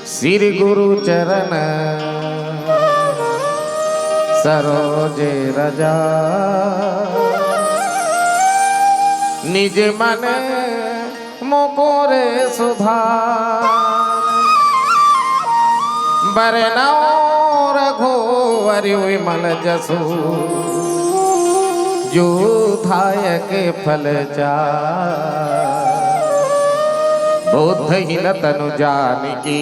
श्री गुरु चरण सरोजे रजा निज मन मुकुरे सुधार बरनौ रघुवर विमल जसु जो धायक फल चार बुद्धहीन तनु जानकी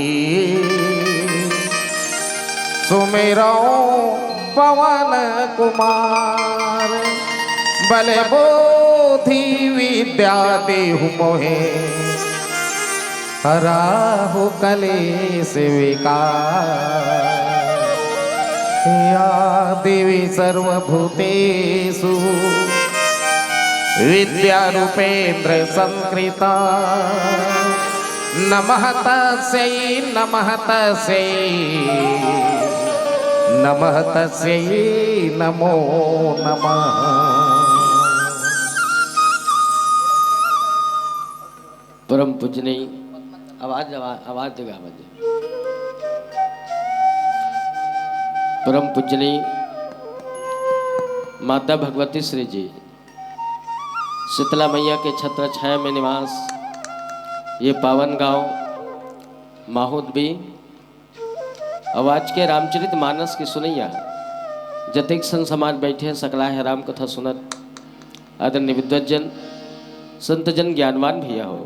सुमिरो पवन कुमार बल बुद्धि विद्या देहु मोहे हराहु कलेश विकार या देवी सर्वभूतेषु विद्यारूपेन्द्र संस्कृता नमः तस्यै नमः तस्यै नमः तस्यै नमो नमः। परम पूजनीय आवाज जगह बजे परम पूजनीय माता भगवती श्री जी शीतला मैया के छत्र छाया में निवास ये पावन गांव माहौद भी आवाज के रामचरित मानस की सुनैया जतिक संत समाज बैठे सकला है राम कथा सुनत आदरणीय विद्वजन संतजन ज्ञानवान भैया हो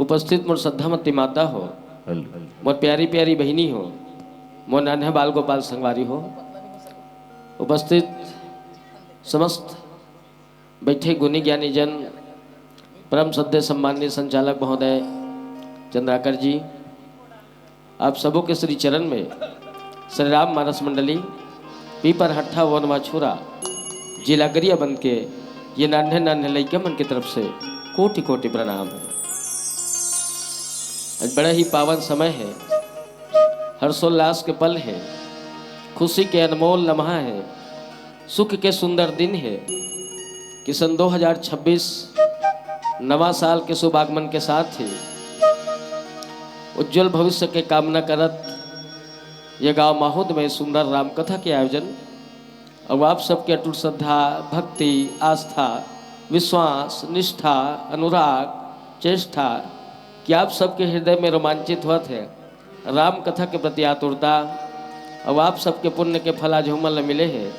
उपस्थित मोर श्रद्धामती माता हो मोर प्यारी प्यारी बहिनी हो मोर नान्हा बाल गोपाल संगवारी हो उपस्थित समस्त बैठे गुणी ज्ञानी जन परम सद्य सम्माननीय संचालक महोदय चंद्राकर जी आप सबों के श्री चरण में श्री राम मानस मंडली पीपर हट्ठा वन माछुरा जिला गरिया बन के ये नान्हे नान्हे लइका मन की तरफ से कोटि कोटि प्रणाम है। आज बड़ा ही पावन समय है, हर्षोल्लास के पल है, खुशी के अनमोल लम्हा है, सुख के सुंदर दिन है कि सन 2026 नवा साल के शुभ आगमन के साथ ही उज्जवल भविष्य के कामना करत यह गांव माहौद में सुंदर राम कथा के आयोजन और आप सबके अटूट श्रद्धा भक्ति आस्था विश्वास निष्ठा अनुराग चेष्टा कि आप सबके हृदय में रोमांचित हुआ थे राम कथा के प्रति आतुरता और आप सबके पुण्य के फल आज हमल मिले हैं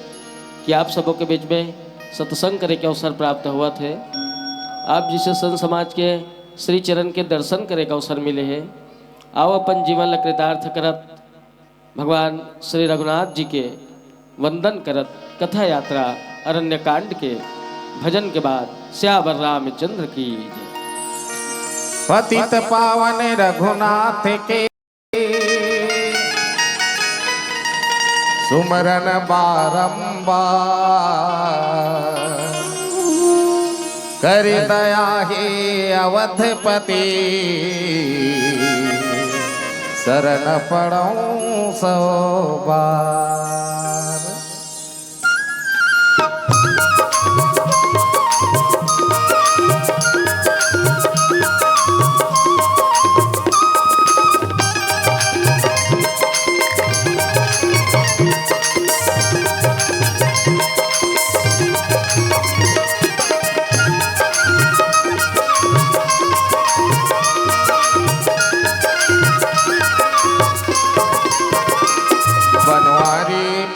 कि आप सबों के बीच में सत्संग करे के अवसर प्राप्त हुआ थे। आप जिसे संत समाज के श्री चरण के दर्शन करे का अवसर मिले हैं आओ अपन जीवन कृतार्थ करत भगवान श्री रघुनाथ जी के वंदन करत कथा यात्रा अरण्य कांड के भजन के बाद श्यावर रामचंद्र की जय। पतित पावन रघुनाथ के सुमरन बारंबार कर दया हे अवधपति शरण पड़ऊं सो बार।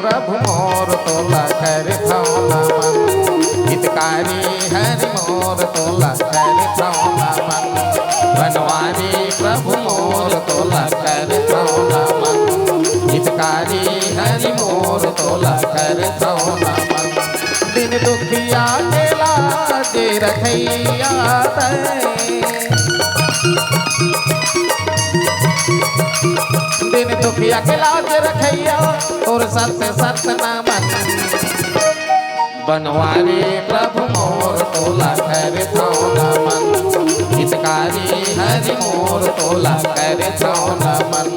प्रभु मोर तोला कर थौला मन हितकारी हरि मोर तोला कर थौला मन बनवारी प्रभु मोर तोला कर थौला मन हितकारी हरि मोर तोला कर थौला मन दिन दुखिया के लाज रखैया दिन दुखिया के लाज रखैया और सत्य सत्य नामन बनवारी प्रभु मोर तोला कर थौला मन हितकारी हरि मोर तोला कर थौला मन।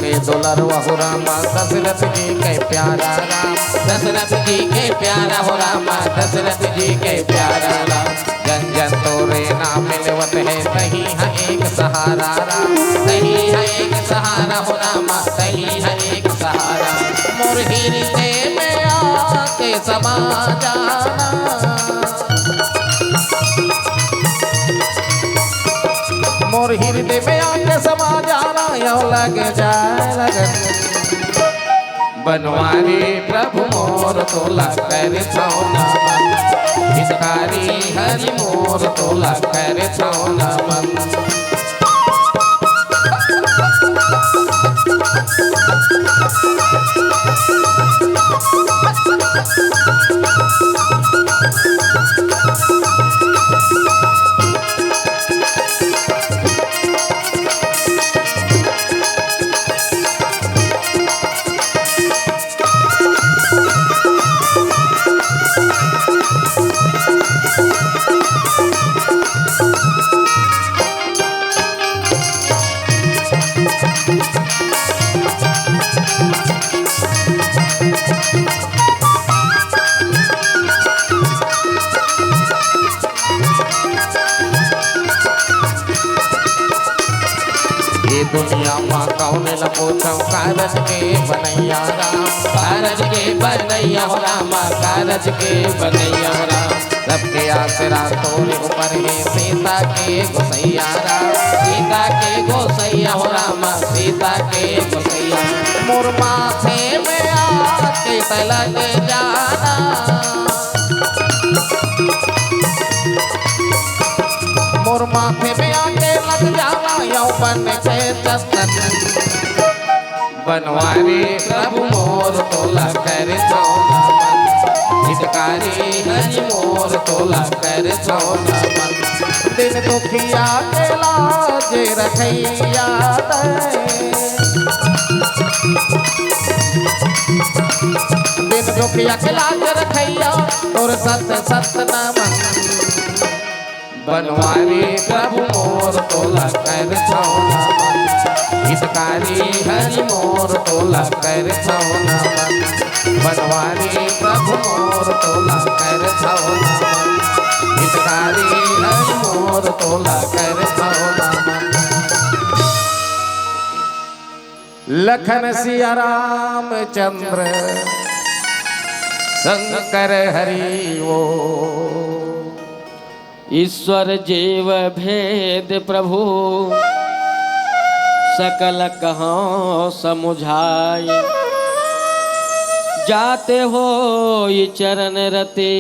के दुलर वहु रामा दशरथ जी के प्यारा राम, दशरथ जी के प्यारा हो रामा, दशरथ जी के प्यारा राम। जन जन तोरे नाम मिलवत है, तही है एक सहारा राम, तही है एक सहारा हो रामा, तही है एक सहारा। मोर हृदय में आके समा जाना, मोर हृदय में आके समा जाना, यो लग जाए लगन। बनवारी प्रभु मोर तोला कर छौना मन, हितकारी हरि मोर तोला कर छौना मन। दुनिया माँ कौन न पूछो, कारज के बनैया राम, कारज के बनैया हो रामा, कारज के बनैया हो राम। सबके आसरा तोरे ऊपर है, सीता के गोसैया राम, सीता के गोसैया हो रामा, सीता के गोसैया। मोर माथे में आके तलक जाना, मोर माथे में आके लग जाना, यौवन के चंदन। बनवारी प्रभु मोर तोला कर छौना मन, हितकारी हरि मोर तोला कर छौना मन। दिन दुखिया के लाज रखैया दिन दुखिया के लाज रखैया, तोर सत सत नमन। बनवारी प्रभु मोर तोला कर छौना मन, हितकारी हरि मोर तोला कर छौना मन। बनवारी प्रभु मोर तोला कर छौना मन, हितकारी हरि मोर तोला कर छौना मन। लखन सिया राम चंद्र शंकर हरि वो, ईश्वर जीव भेद प्रभु सकल कहाँ समुझाए। जाते हो ये चरण रते,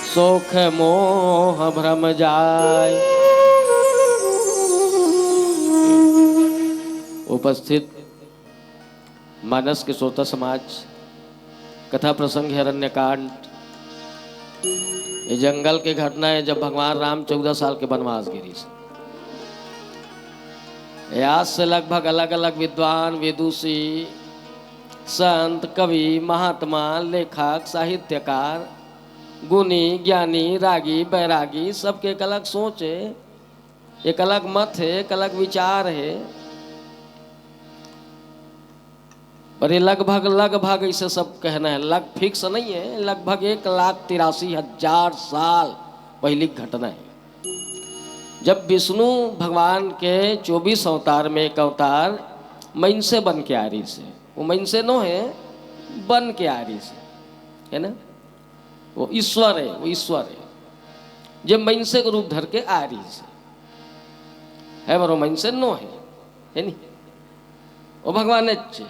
शोक मोह भ्रम जाए। उपस्थित मानस के श्रोता समाज, कथा प्रसंग हिरण्यकांड ये जंगल की घटना है जब भगवान राम 14 साल के वनवास गिरी से। आज से लगभग अलग अलग विद्वान, विदुषी, संत, कवि, महात्मा, लेखक, साहित्यकार, गुणी, ज्ञानी, रागी, बैरागी, सबके एक अलग सोच है, एक अलग मत है, एक अलग विचार है। पर ये लगभग इसे सब कहना है, लग फिक्स नहीं है, लगभग 1,83,000 साल पहली घटना है, जब विष्णु भगवान के 24 अवतार में एक अवतार मनसे बन के आ रही से, वो मनसे नो है, बन के आ रही से, है ना, वो ईश्वर है, वो ईश्वर है, जब मनसे को रूप धर के आ रही से है, पर वो मनसे नो है नहीं, वो भगवान अच्छे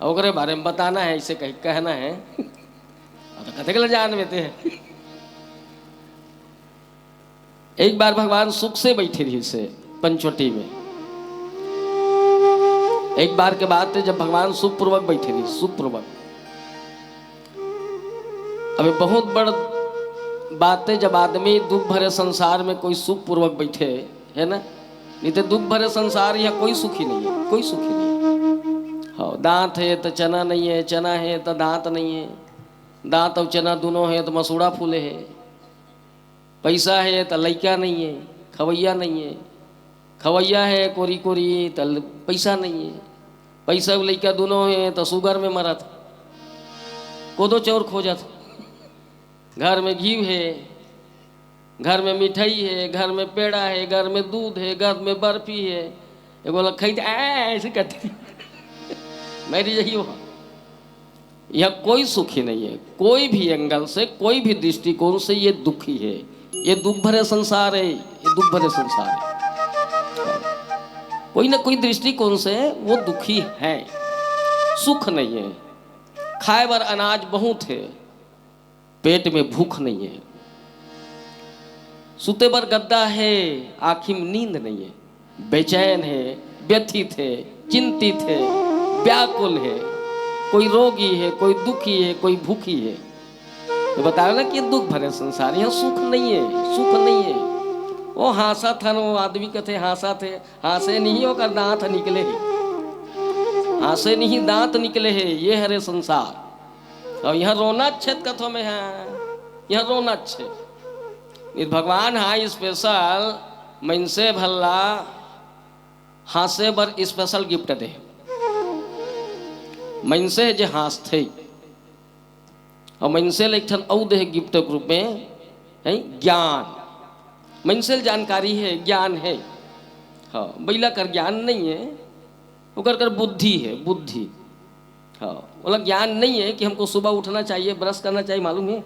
और बारे में बताना है, इसे कहीं कहना है तो कथे के लिए जान लेते हैं। एक बार भगवान सुख से बैठे रही से पंचवटी में। एक बार के बाद जब भगवान सुखपूर्वक बैठे रही, सुखपूर्वक, अभी बहुत बड़ बात है जब आदमी दुख भरे संसार में कोई सुखपूर्वक बैठे, है ना, नहीं तो दुख भरे संसार या कोई सुखी नहीं है, कोई सुखी नहीं है। हाँ, दांत है तो चना नहीं है, चना है तो दांत नहीं है, दांत और चना दोनों है तो मसूड़ा फूले है, पैसा है तो लइका नहीं है, खवैया नहीं है, खवैया है कोरी कोरी तल पैसा नहीं है, पैसा लड़का दोनों है तो शुगर में मरा था, कोदो चौर खोजा था। घर में घी है, घर में मिठाई है, घर में पेड़ा है, घर में दूध है, घर में बर्फी है, एगो लखई ऐसे करती मेरी यही हो। यह कोई सुखी नहीं है, कोई भी एंगल से, कोई भी दृष्टिकोण से ये दुखी है। ये दुख भरे संसार है, ये दुख भरे संसार है। कोई ना कोई दृष्टिकोण से वो दुखी है, सुख नहीं है। खाए बर अनाज बहुत है, पेट में भूख नहीं है। सुते बर गद्दा है, आँखी में नींद नहीं है। बेचैन है, व्यथित है, चिंतित है, व्याकुल है। कोई रोगी है, कोई दुखी है, कोई भूखी है। तो बताओ ना कि दुख भरे संसार, यहाँ सुख नहीं है, सुख नहीं है। वो हासा था ना, वो आदमी कथे हासा थे, हासे नहीं होकर दांत निकले है, हासे नहीं दांत निकले है, ये हरे संसार। और यहाँ रोना छेद कथों में है, यहाँ रोना छेद। भगवान हाँ स्पेशल मनसे भल्ला हासे बर स्पेशल गिफ्ट दे। मनसे जे हास थे और मनसे लेखन औ दे गिफ्ट के रूप में है ज्ञान। मनसे जानकारी है, ज्ञान है। हाँ, बैला कर ज्ञान नहीं है, वो कर बुद्धि है, बुद्धि। हाँ, बोला ज्ञान नहीं है कि हमको सुबह उठना चाहिए, ब्रश करना चाहिए, मालूम है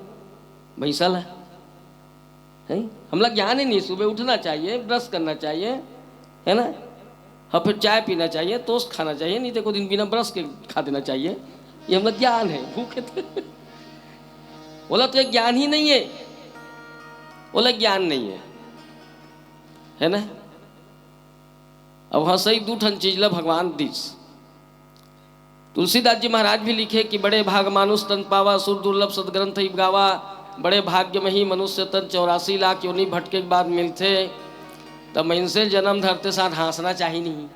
भैंसा है? हम लोग ज्ञान ही नहीं, सुबह उठना चाहिए, ब्रश करना चाहिए, है ना? हाँ, फिर चाय पीना चाहिए, टोस्ट खाना चाहिए, नहीं तो कोई दिन बिना ब्रश के खा देना चाहिए। ये हम लोग ज्ञान है, भूखे थे। बोला तो एक ज्ञान ही नहीं है, बोला ज्ञान नहीं है ना? अब हाँ सही दूठन चीज ला भगवान दिस। तुलसीदास जी महाराज भी लिखे कि बड़े भाग मानुष तन पावा, सुर दुर्लभ सदग्रंथ ही गावा। बड़े भाग्य में ही मनुष्य तन 84 लाख योनि भटके के बाद मिलते। तब मैं इनसे जन्म धरते साथ हंसना चाहिए नहीं,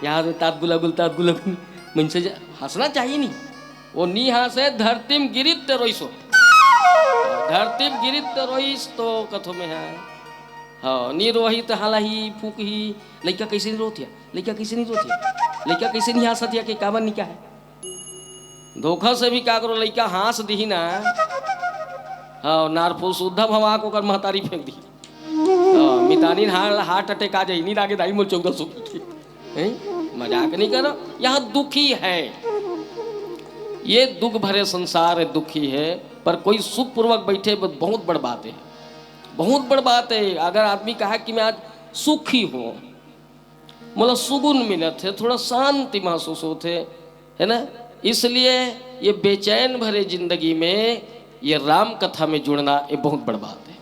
यार तात गुला मन से हंसना चाहिए नहीं। वो नी हंसे धरती में गिरित रोइसो, धरती में गिरित रोइस तो कथो में है। हाँ, नी रोही तो हाला ही फूक ही। लड़का कैसे नहीं रोती है, लड़का कैसे नहीं रोती है, लड़का कैसे नहीं हंसत है कि कामन नहीं क्या है। धोखा से भी क्या करो, लड़का हंस दी ना, हाँ नारफूस उद्धव हवा को कर महतारी फेंक दी। मितानी हार्ट अटैक आ जाए, नींद आगे दाई मोल 14 सौ। मजाक नहीं करो, यहाँ दुखी है। ये दुख भरे संसार है, दुखी है। पर कोई सुख पूर्वक बैठे, बहुत बड़ बात है, बहुत बड़ बात है। अगर आदमी कहा कि मैं आज सुखी हूँ, मतलब सुगुन मिलत है, थोड़ा शांति महसूस होते है ना। इसलिए ये बेचैन भरे जिंदगी में ये राम कथा में जुड़ना ये बहुत बड़ बात है।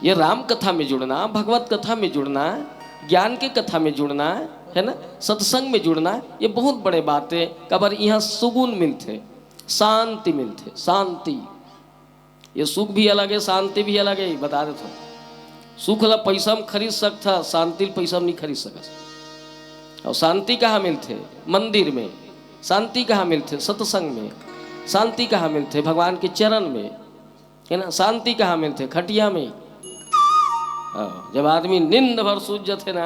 ये राम कथा में जुड़ना, भगवत कथा में जुड़ना, ज्ञान के कथा में जुड़ना, है ना, सत्संग में जुड़ना, ये बहुत बड़े बात है। कबर यहाँ सुगुन मिलते, शांति मिलते, शांति। ये सुख भी अलग है, शांति भी अलग है। बता देता हूँ, सुख ला पैसा में खरीद सकता, शांति पैसा में नहीं खरीद सकता। और शांति कहाँ मिलते? मंदिर में। शांति कहाँ मिलते? सत्संग में। शांति कहाँ मिलते? भगवान के चरण में, है ना। शांति कहाँ मिलते? खटिया में। जब आदमी नींद भर सूझ जाते ना,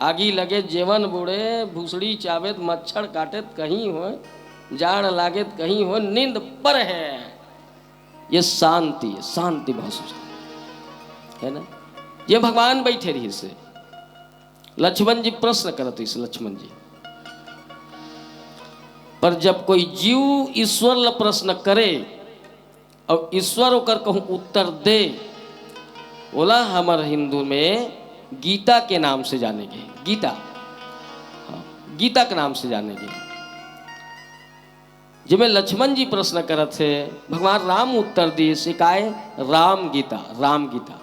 आगी लगे जेवन बुड़े, भूसड़ी चावेत मच्छर काटेत कहीं हो, जाड़ लागेत कहीं हो, नींद पर है। ये शांति, शांति महसूस है ना। ये भगवान बैठे रही से। लक्ष्मण जी प्रश्न करते इस लक्ष्मण जी पर जब कोई जीव ईश्वर ला प्रश्न करे और ईश्वर होकर कहूँ उत्तर दे, बोला हमारे हिंदू में गीता के नाम से जानेंगे। गीता, हाँ, गीता के नाम से जानेंगे। जिसमें लक्ष्मण जी प्रश्न करत थे, भगवान राम उत्तर दिए सिखाए राम गीता, राम गीता।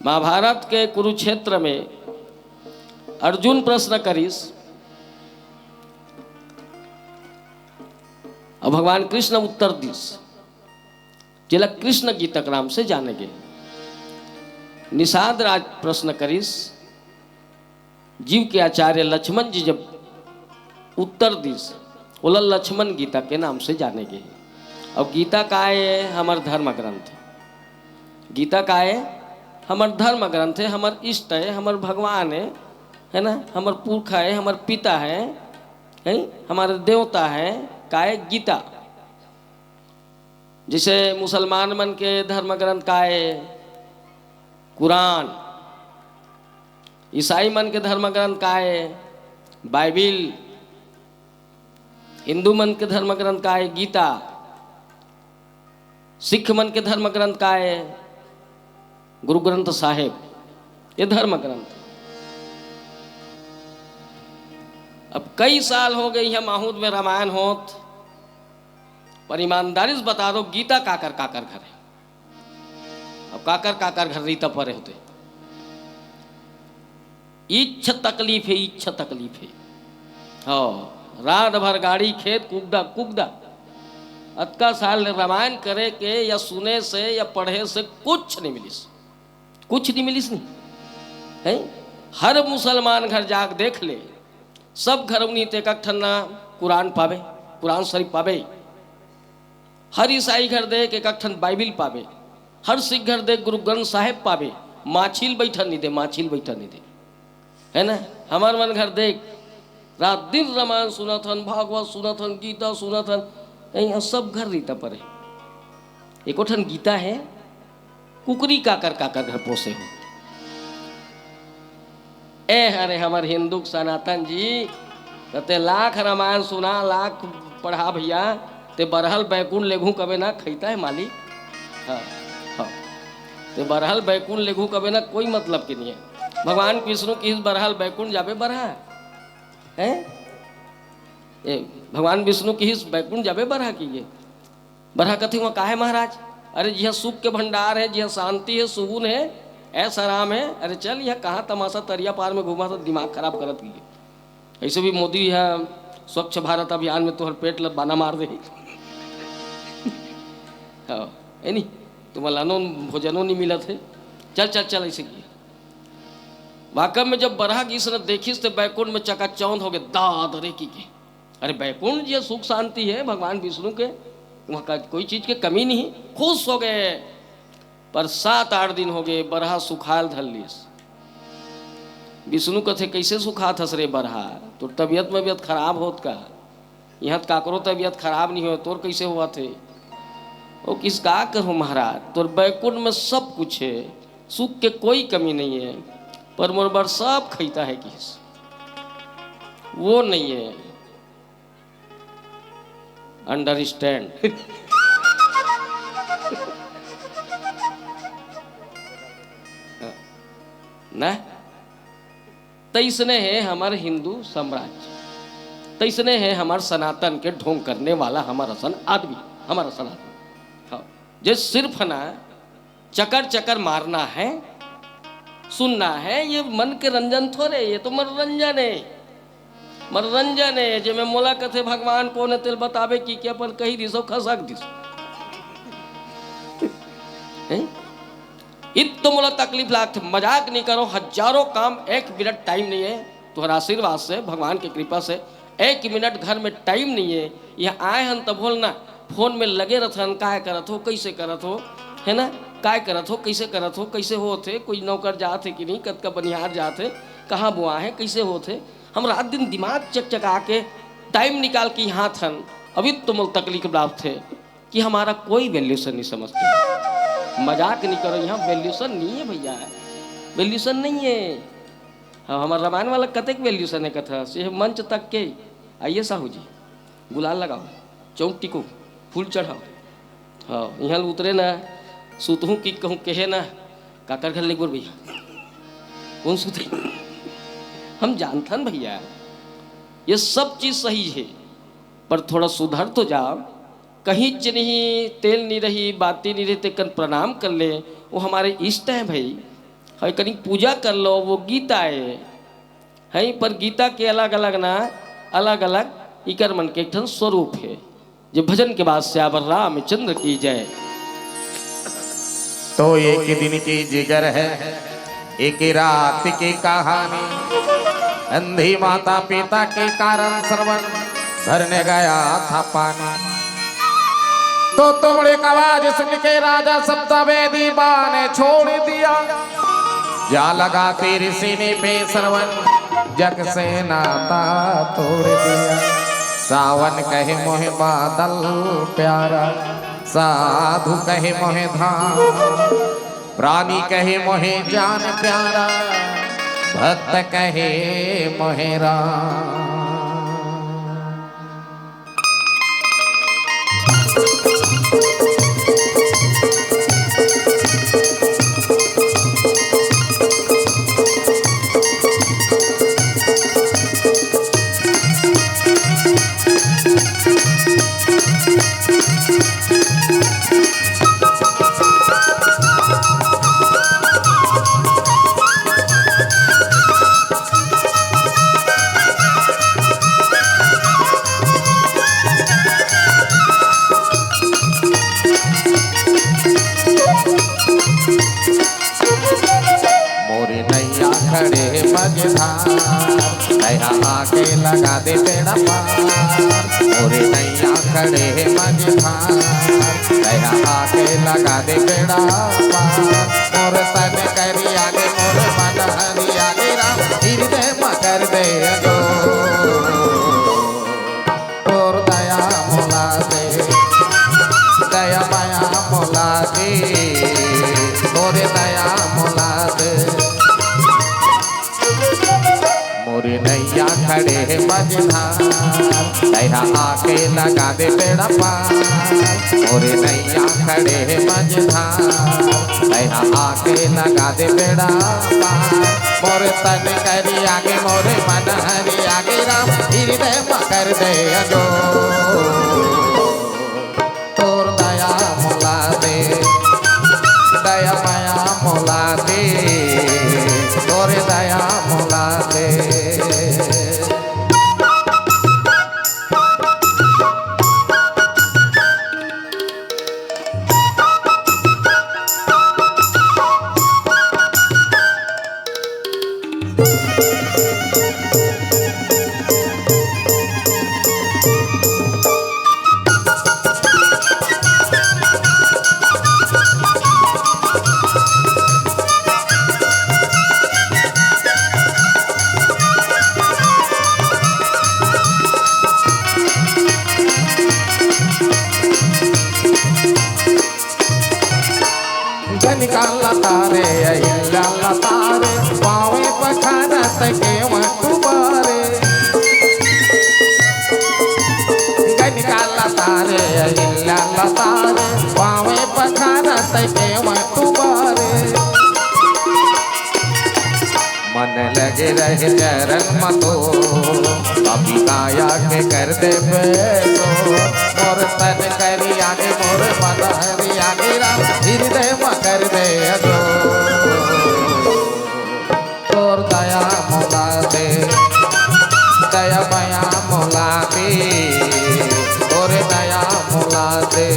महाभारत के कुरुक्षेत्र में अर्जुन प्रश्न करीस और भगवान कृष्ण उत्तर दिस, जिला कृष्ण गीता के नाम से जानेंगे। निषाद राज प्रश्न करीस, जीव के आचार्य लक्ष्मण जी जब उत्तर दिस, बोला लक्ष्मण गीता के नाम से जानेंगे। और गीता का है हमार धर्म ग्रंथ, गीता का है हमार धर्म ग्रंथ है, हमार इष्ट है, हमार भगवान है ना, हमार पुरखा है, हमार पिता है हमारे देवता है, का है गीता। जैसे मुसलमान मन के धर्म ग्रंथ का है कुरान, ईसाई मन के धर्म ग्रंथ का है बाइबिल, हिंदू मन के धर्म ग्रंथ का है गीता, सिख मन के धर्म ग्रंथ का है गुरु ग्रंथ साहिब, ये धर्म ग्रंथ। अब कई साल हो गए यहाँ माहौद में रामायण होत, पर ईमानदारी से बता दो गीता काकर काकर घर है। अब काकर घर रीता परे होते, इच्छा तकलीफ है, इच्छा तकलीफ है। हाँ, रात भर गाड़ी खेत कुगदा कुगदा, अतका साल रामायण करे के या सुने से या पढ़े से कुछ नहीं मिलिस, कुछ नहीं मिलिस नहीं है। हर मुसलमान घर जाके देख ले, सब घर उन्हीं ते ठन्ना कुरान पावे, कुरान शरीफ पावे। हर ईसाई घर देख एक ठन बाइबिल पावे, हर सिख घर देख गुरु ग्रंथ साहिब पावे। माछिल बैठन नहीं दे, माछिल बैठन नहीं दे, है ना। हमार मन घर देख रात दिन रामायण सुनथन, भागवत सुनथन, गीता सुनथन, यहाँ सब घर रीता परे। एको ठन गीता है, कुकरी काकर घर पोसे हो। अरे हमार हिंदू सनातन जी ते लाख रामायण सुना, लाख पढ़ा भैया, ते बरहल बैकुंठ लेघू कबे ना खैता है मालिक। हाँ हाँ, ते बरहल बैकुंठ लेघू कबे ना कोई मतलब के नहीं है। भगवान विष्णु की बरहल बैकुंठ जाबे बरहा है, भगवान विष्णु की बैकुंठ जाबे बरहा कीजिए। बरहा कथी वहाँ काहे महाराज? अरे यह सुख के भंडार है, यह शांति है, सुकून है, ऐसा आराम है। अरे चल यह कहाँ तमाशा तरिया पार में घुमा तो दिमाग खराब करत कीजिए। ऐसे भी मोदी यह स्वच्छ भारत अभियान में तोहर पेट बाना मार दे। हाँ है नहीं, तुम्हारा भोजनों नहीं मिला थे। चल चल चल ऐसे किए। वाकई में जब बरहा की इसने देखिस तो बैकुंठ में चकाचौंध हो गए दाद रे की के। अरे बैकुंठ ये सुख शांति है भगवान विष्णु के, वहाँ का कोई चीज के कमी नहीं, खुश हो गए। पर 7-8 दिन हो गए बरहा सुखाल धलिस। विष्णु कथे कैसे सुखा थस रे बरहा, तो तबियत खराब होत का? यहाँ काकरो तबियत खराब नहीं हो, तोर कैसे हुआ थे? वो किस का करो महाराज, तोर बैकुंठ में सब कुछ है, सुख के कोई कमी नहीं है, पर मोर बर सब खैता है किस वो नहीं है। अंडरस्टैंड? ना तैसने है हमारे हिंदू साम्राज्य, तैसने है हमारे सनातन के ढोंग करने वाला हमारा सन आदमी, हमारा सनातन। हाँ, जो सिर्फ ना चकर चकर मारना है, सुनना है, ये मन के रंजन थोड़े, ये तो मनोरंजन है, मनोरंजन है। जे में मोला कथे भगवान कौन है तेल बतावे कि क्या पर कही दिसो खसक दिसो। इतना मोला तकलीफ लागत, मजाक नहीं करो। हजारों काम 1 मिनट टाइम नहीं है, तुम्हारा आशीर्वाद से भगवान की कृपा से 1 मिनट घर में टाइम नहीं है। यहाँ आए हन तब बोलना फोन में लगे रहन, काय करत हो, कैसे करत हो, है ना, काय करत हो, कैसे करत हो, कैसे होते, कोई नौकर जाते कि नहीं, कद का बनिहार जाते, कहाँ बुआ है, कैसे होते। हम रात दिन दिमाग चकचका के टाइम निकाल के यहाँ थन। अभी तो मुझे तकलीफ प्राप्त थे कि हमारा कोई वैल्यूशन नहीं समझते। मजाक नहीं करो, यहाँ वैल्यूशन नहीं है भैया, वैल्यूशन नहीं है। हाँ, हमारा रामायण वाला कतेक वैल्यूशन है कथा से मंच तक के। आइए साहू जी, गुलाल लगाओ, चौक टिको, फूल चढ़ाओ। हाँ, यहाँ उतरे ना, सुतहूँ कि कहूँ कहे ना, काकर घर ले गोर भैया कौन सुते। हम जानथन भैया ये सब चीज़ सही है, पर थोड़ा सुधर तो जाओ। कहीं नहीं, तेल नहीं रही, बातें नहीं रहते, कन प्रणाम कर ले, वो हमारे इष्ट हैं भाई। है कहीं पूजा कर लो, वो गीता है पर गीता के अलग अलग ना, अलग अलग इकर मन के एक ठन स्वरूप है। जो भजन के बाद श्यावर रामचंद्र की जय। तो एक दिन की जिगर है, एक रात की कहानी। अंधी माता पिता के कारण श्रवण भरने गया था पानी। तो तुमड़े का आवाज सुन के राजा सप्तवेदी ने छोड़ दिया। जा लगा तेरे सीने पे सरवन जग से नाता तोड़ दिया। सावन कहे मोहे बादल प्यारा, साधु कहे मोहे धाम, प्राणी कहे मोहे जान प्यारा, भक्त कहे मोहे राम। खड़े मझधार नैया आके लगा दे बेड़ा पार। मोरे नैया खड़े मझधार नैया आके लगा दे बेड़ा पार। मोर तन करी आगे मोर मन हरी आगे राम हृदय मकर दे दो। और दया मोला दे दया माया मोला दे, मोरे दया मोला दे। मोरे नैया खड़े मझधार नैया आके लगा दे बेड़ा पार। मोरे नैया खड़े मझधार नैया आके लगा दे बेड़ा पार। मोरे तन करी आगे मोरे मन हरी आगे राम हृदय मकर दे अजो। तोर दया मोला दे दया माया मोला दे, तोरे दया मोला दे। निकाला तारे अहिला तारे पावे पखारत के मकुबारे। निकाला तारे अहिला तारे पावे पखारत के मकुबारे। मन लगे रहे चरण मतो अभी काया के कर दे बेटो। मोर तन करी आगे मोर मन हरी आगे राम हृदय मकर दे अजो। तोर दया मोला दे दया माया मोला दे, तोरे दया मोला दे।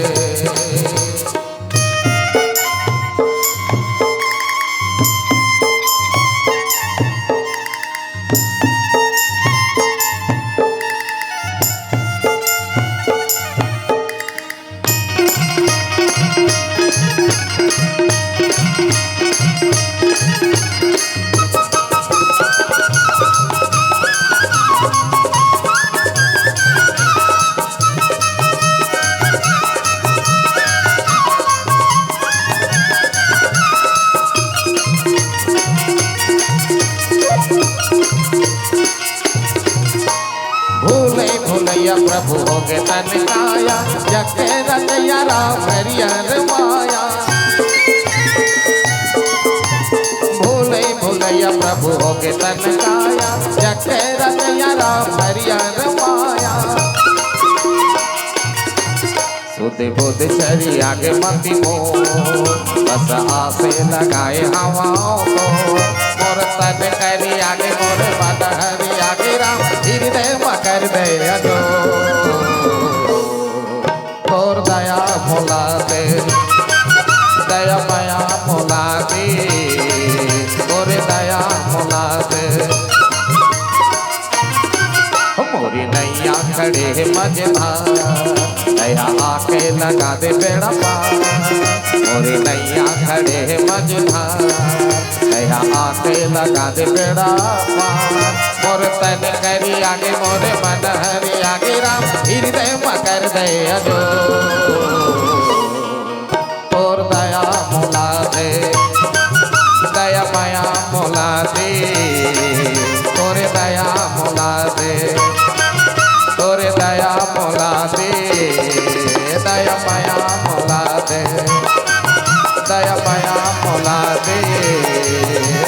भूले भूलैया प्रभु हो गे तन काया जगे रतैया राम हरियर माया। भूले भूलैया प्रभु हो गे तन काया जगे रतैया राम हरियर माया। सुध बुध चरी आगे मति मोह बस आसे लगाए हवाओं को। मोर तन करी आगे मोर मन हरी आगे राम हृदय मकर दे अजो। तोर दया मोला दे दया माया मोला दे, तोरे दया मोला दे। मोरी नैया खड़े है मझधार, दया आके लगा दे बेड़ा पार। मोरे नैया खड़े है मझधार, दया आके लगा दे बेड़ा पार। मोर तन करी आगे मोरे मन हरि आगे राम, हृदय मकर दे अजो। और दया मोला दे, दया माया मोला दे, तोरे दया मोला दे, तोरे दया मोला दे, दया माया मोला दे, दया माया मोला दे,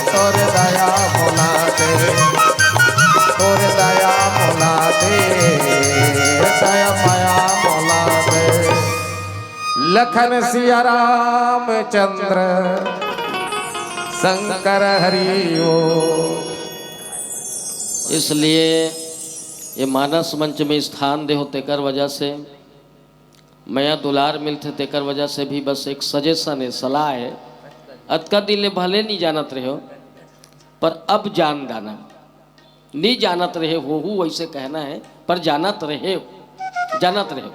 तोरे दया मोला दे, तोरे दया मोला दे, दया माया मोला दे। लखन सिया राम चंद्र शंकर हरिओ। इसलिए ये मानस मंच में स्थान दे हो तेकर वजह से, मैं दुलार मिलते तेकर वजह से भी बस एक सजेशन है, सलाह है। अतका दिल भले नहीं जानत रहे हो, पर अब जान गाना नहीं जानत रहे हो वैसे कहना है, पर जानत रहे हो, जानत रहे हो,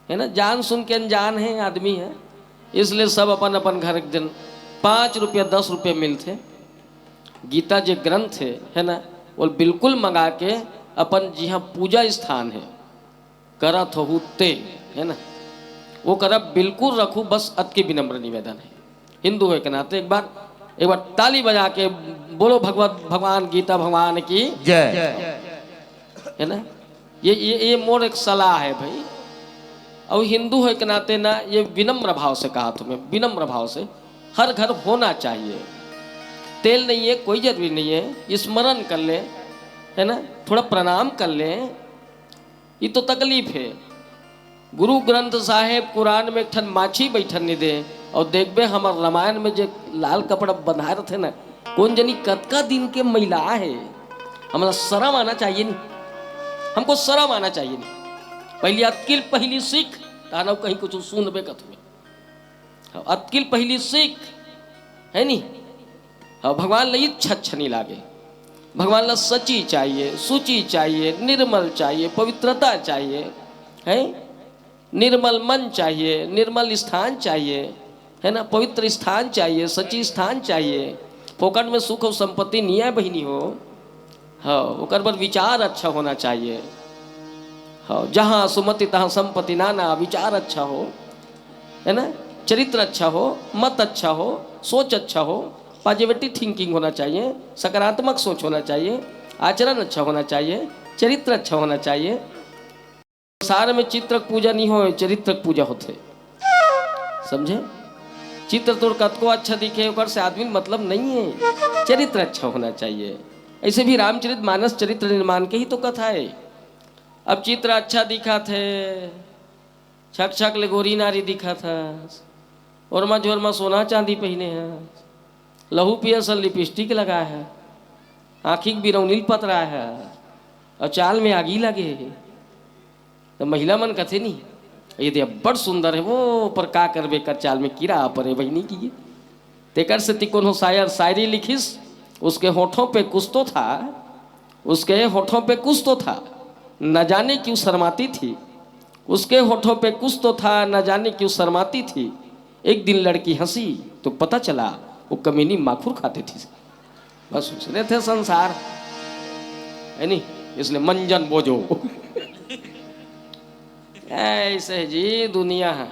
है ना। जान सुन के अनजान है आदमी है, इसलिए सब अपन अपन घर एक दिन 5 रुपया 10 रुपये मिलते गीता जो ग्रंथ है ना, वो बिल्कुल मंगा के अपन जहाँ पूजा स्थान है करत हो ते, है ना, वो करब बिल्कुल रखू। बस अत के विनम्र निवेदन है, हिंदू है के नाते एक बार ताली बजा के बोलो भगवान गीता भगवान की जय, है ना। ये मोर एक सलाह है भाई। और हिंदू है के नाते ना, ये विनम्र भाव से कहा तुम्हें, विनम्र भाव से हर घर होना चाहिए। तेल नहीं है कोई जरूरी नहीं है, स्मरण कर ले, है ना, थोड़ा प्रणाम कर ले। ये तो तकलीफ है। गुरु ग्रंथ साहेब कुरान में एक ठन माछी बैठन नहीं दे, और देखबे हमार रामायण में जो लाल कपड़ा बंधाए थे ना, कौन जनी कतका दिन के महिला है। हमारा शर्म आना चाहिए नहीं, हमको शर्म आना चाहिए नहीं। पहली अतकिल पहली सीख तानव कहीं कुछ सुनबे कथ में, अतकिल पहली सीख है नी। हाँ, भगवान लई छछ नहीं लागे, भगवान ला सची चाहिए, सूची चाहिए, निर्मल चाहिए, पवित्रता चाहिए, है निर्मल मन चाहिए, निर्मल स्थान चाहिए, है ना, पवित्र स्थान चाहिए, सची स्थान चाहिए। फोकट में सुख और संपत्ति नहीं है बहिनी हो। हाँ, ओकर पर विचार अच्छा होना चाहिए। हाँ, जहाँ सुमति तहाँ संपत्ति नाना, विचार अच्छा हो, है ना, चरित्र अच्छा हो, मत अच्छा हो, सोच अच्छा हो, पॉजिटिव थिंकिंग होना चाहिए, सकारात्मक सोच होना चाहिए, आचरण अच्छा होना चाहिए, चरित्र अच्छा होना चाहिए। संसार में चित्रक पूजा नहीं हो, चरित्रक पूजा होते, समझे। चित्र तो कतको अच्छा दिखे ओकर से आदमी मतलब नहीं है, चरित्र अच्छा होना चाहिए। ऐसे भी रामचरित मानस चरित्र निर्माण के ही तो कथा है। अब चित्र अच्छा दिखा थे, छक छक ले गोरी नारी दिखा था, और माँ जोर माँ सोना चांदी पहने हैं, लहू पिया सन लिपस्टिक लगा है, आँखी बिरौनील पतरा है, और चाल में आगी लगे। तो महिला मन कथे नहीं ये दे बड़ सुंदर है, वो पर का करबे कर चाल में कीड़ा पर है बहनी की। तेकर से तिकोन हो शायर शायरी लिखिस, उसके होठों पे कुछ तो था, उसके होठों पे कुछ तो था, न जाने क्यों शर्माती थी, उसके होठों पे कुछ तो था, न जाने क्यों शर्माती थी। एक दिन लड़की हंसी तो पता चला वो कमीनी माखुर खाते थी। बस सोच रहे थे संसार है नहीं, इसलिए मंजन बोझो। ऐसे जी दुनिया है,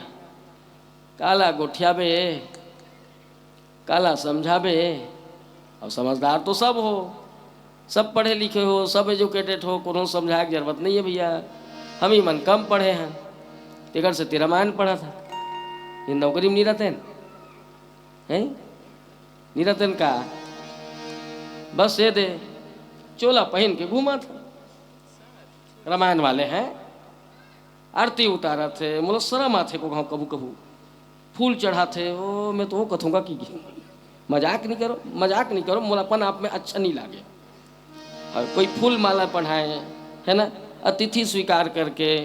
काला गोठियाबे, काला समझाबे। अब समझदार तो सब हो, सब पढ़े लिखे हो, सब एजुकेटेड हो, कोनो समझाए की जरूरत नहीं है भैया। हम ही मन कम पढ़े हैं, तेकर से रामायण पढ़ा था, ये नौकरी में नहीं रहते हैं, नहीं रहते का, बस ये दे चोला पहन के घूमा था। रामायण वाले हैं, आरती उतारा थे, मतलब शर्म आते को गाँव कबू कबू, फूल चढ़ा थे। ओ मैं तो कथूंगा कि मजाक नहीं करो, मजाक नहीं करो, मोलापन आप में अच्छा नहीं लागे। और कोई फूल माला पढ़ाए, है ना, अतिथि स्वीकार करके,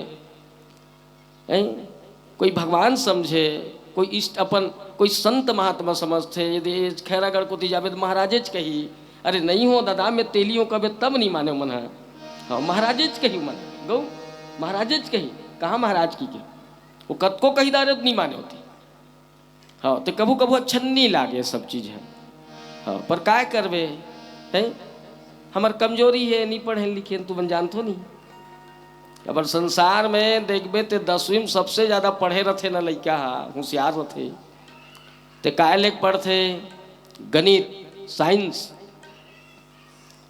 कोई भगवान समझे, कोई इष्ट अपन, कोई संत महात्मा समझते। यदि खैरागढ़ को दी जावे तो महाराजेज कही, अरे नहीं हो दादा मैं तेलियों कबे तब नहीं माने मन है। हाँ महाराजेज कही मन गौ महाराज कही कहाँ महाराज की के वो कतको कही दारत नहीं माने होती। हाँ तो कभू कभू अच्छा नहीं लागे सब चीज़ है। हाँ पर काय करबे है हमार कमजोरी है नहीं पढ़े लिखे तू बन जानतो नहीं। अगर संसार में देखबे तो 10वीं में सबसे ज़्यादा पढ़े रहते ना लड़का होशियार रहते तो काय लेके पढ़ते गणित साइंस।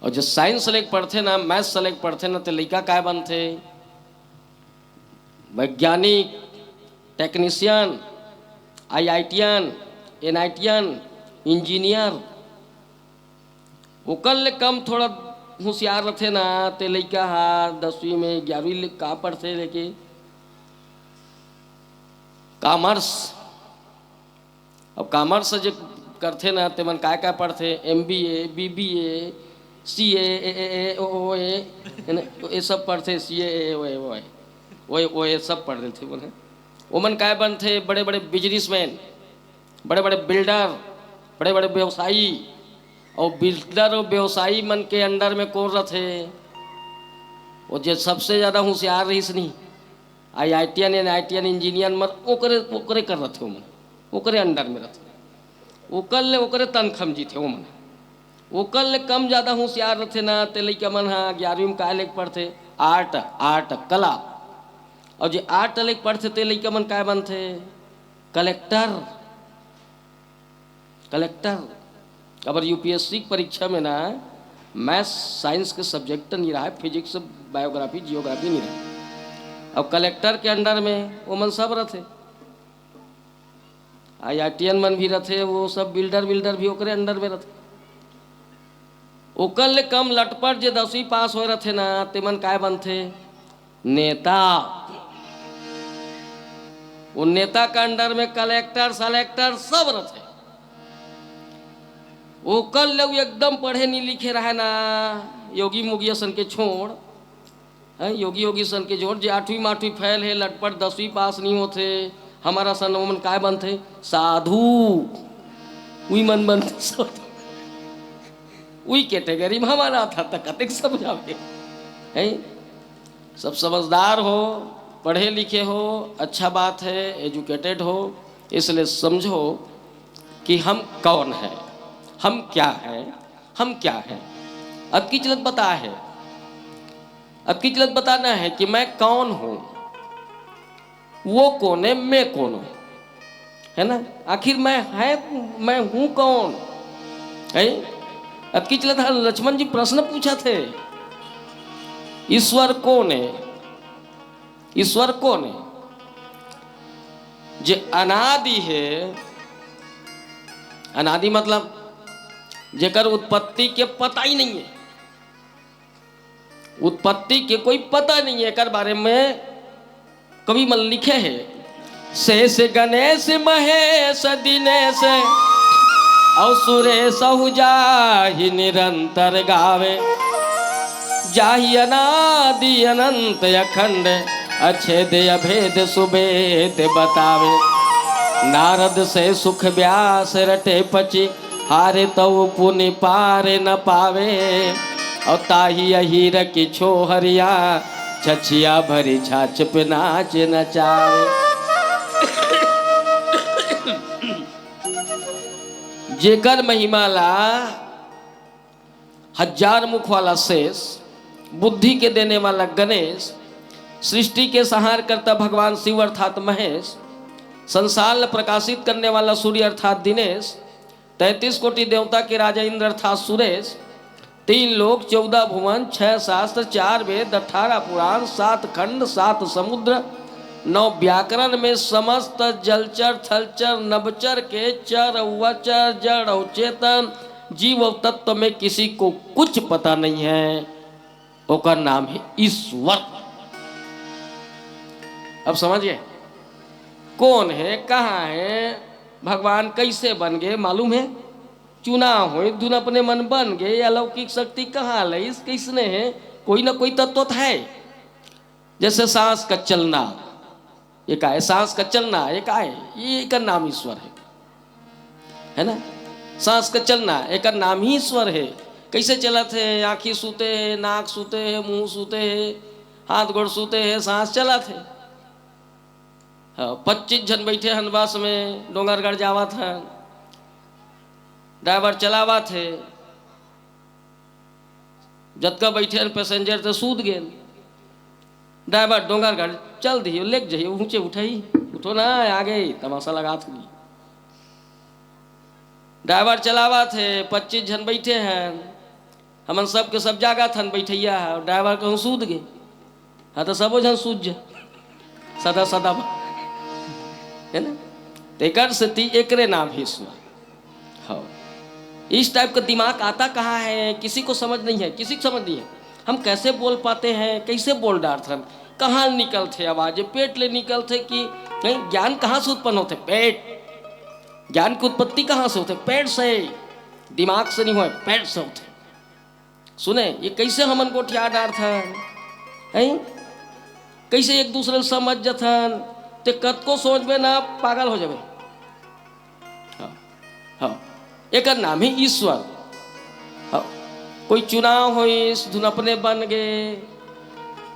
और जो साइंस लेके पढ़ते ना मैथ्स लेके पढ़ते ना तो लड़का काय बनते वैज्ञानिक टेक्नीशियन IITian NITian इंजीनियर। ओकर ले कम थोड़ा होशियार रहते ना तो लड़का 10वीं में 11वीं कहाँ पढ़ते लेके कॉमर्स। अब कॉमर्स जो करते ना तो मन काय पढ़ते MBA BBA CA OA ये सब पढ़ते CA OA सब पढ़ रहे थे बोले। वो मन काय बनते बड़े बड़े बिजनेसमैन बड़े बड़े बिल्डर बड़े बड़े व्यवसायी। और बिल्डर और व्यवसायी मन के अंडर में कौन रहते वो जो सबसे ज़्यादा होशियार रहीस नहीं IITian NITian इंजीनियर मन ओकरे कर रहे थे। वो मन ओकरे अंडर में रहते ओकरे तनखम जी थे। वो मन ओकर ले कम ज़्यादा होशियार रहते ना तो लड़का मन 11वीं में काय लेके पढ़ते आर्ट कला। और जो आर्ट लेके पढ़ते थे लड़का मन काय बनते कलेक्टर। अगर UPSC परीक्षा में ना मैथ्स साइंस के सब्जेक्ट नहीं रहा है फिजिक्स बायोग्राफी जियोग्राफी नहीं रहा। अब कलेक्टर के अंडर में वो मन सब रहते IITian मन भी रहते वो सब बिल्डर भी ओकरे अंडर में रहते। ओकर ले कम लटपट जो 10वीं पास हो रहे ना ते मन काय बनते नेता। वो नेता का अंडर में कलेक्टर सलेक्टर सब रहते। ओकर ले एकदम पढ़े नहीं लिखे रहे ना योगी सन के छोड़ है योगी सन के छोड़ जो 8वीं 8वीं फैल है लटपट 10वीं पास नहीं होते हमारा सन मन काय बनते साधु। वही मन बनते साधु वही कैटेगरी में हमारा था तक कतेक समझावे है। सब समझदार हो पढ़े लिखे हो अच्छा बात है एजुकेटेड हो इसलिए समझो कि हम कौन है हम क्या है। अब की चलत बताना है कि मैं कौन हूं वो कौन है मैं कौन हूं है ना। आखिर मैं हूं कौन है। अब की चलत लक्ष्मण जी प्रश्न पूछा थे ईश्वर कौन है जे अनादि है। अनादि मतलब जेकर उत्पत्ति के पता ही नहीं है उत्पत्ति के कोई पता नहीं है कर बारे में कवि मन लिखे है शेष गणेश महेश दिनेश और सुरेश जाहि निरंतर गावे जाहि अनादि अनंत अखंड अछेद अभेद सुबेद बतावे। नारद से सुख व्यास रटे पची हारे तो पुनि पारे न पावे और ताही अहीर की छोहरिया छछिया भरी छाछ पे नाच नचावे। जेकर महिमाला 1000 मुख वाला शेष बुद्धि के देने वाला गणेश सृष्टि के संहार करता भगवान शिव अर्थात महेश संसार प्रकाशित करने वाला सूर्य अर्थात दिनेश 33 कोटि देवता के राजा इंद्र अर्थात सुरेश 3 लोक 14 भुवन 6 शास्त्र 4 वेद 18 पुराण 7 खंड 7 समुद्र 9 व्याकरण में समस्त जलचर थलचर नभचर के चर वचर जड़ और चेतन जीव और तत्व में किसी को कुछ पता नहीं है ओकर नाम है ईश्वर। अब समझिए कौन है कहाँ है भगवान कैसे बन गए मालूम है। चुनाव हो धुन अपने मन बन गए अलौकिक शक्ति कहाँ लई किसने है कोई ना कोई तत्व तो है। जैसे सांस का चलना ये का है सांस का चलना ये का है ये का नाम ईश्वर है ना। सांस का चलना एक नाम ही ईश्वर है। कैसे चलत है आँखी सूते है नाक सूते है मुंह सूते है हाथ गोड़ सूते है, सांस चला थे। हाँ, 25 जन बैठे हन बस में, डोंगरगढ़ जावा था, ड्राइवर चलावा थे, जतका बैठे हन पैसेंजर तो सूत गए। ड्राइवर डोंगरगढ़ चल दी, लेक जाइए, ऊंचे उठाई, उठो ना आगे तमाशा लगा थी। ड्राइवर चलावा थे, 25 जन बैठे हैं, हमन सब के सब जागा थन बैठैया है, ड्राइवर कहूँ सूत गए। हाँ तो सबो जन सूत जा सदा सदा है ना। तेकर से एकरे नाम ही ईश्वर। हाँ, इस टाइप का दिमाग आता कहाँ है, किसी को समझ नहीं है, किसी को समझ नहीं है। हम कैसे बोल पाते हैं, कैसे बोल डालते हैं, कहाँ निकलते आवाज, पेट ले निकलते कि नहीं। ज्ञान कहाँ से उत्पन्न होते, पेट। ज्ञान की उत्पत्ति कहाँ से होते, पेट से, दिमाग से नहीं हुए, पेट से होते। सुने ये कैसे हमन को ठिया डालते हैं, कैसे एक दूसरे से समझ जथन, ते कत को सोच में ना पागल हो जावे। हाँ हाँ, एक नाम ही ईश्वर। हाँ, कोई चुनाव हो धुन अपने बन गए,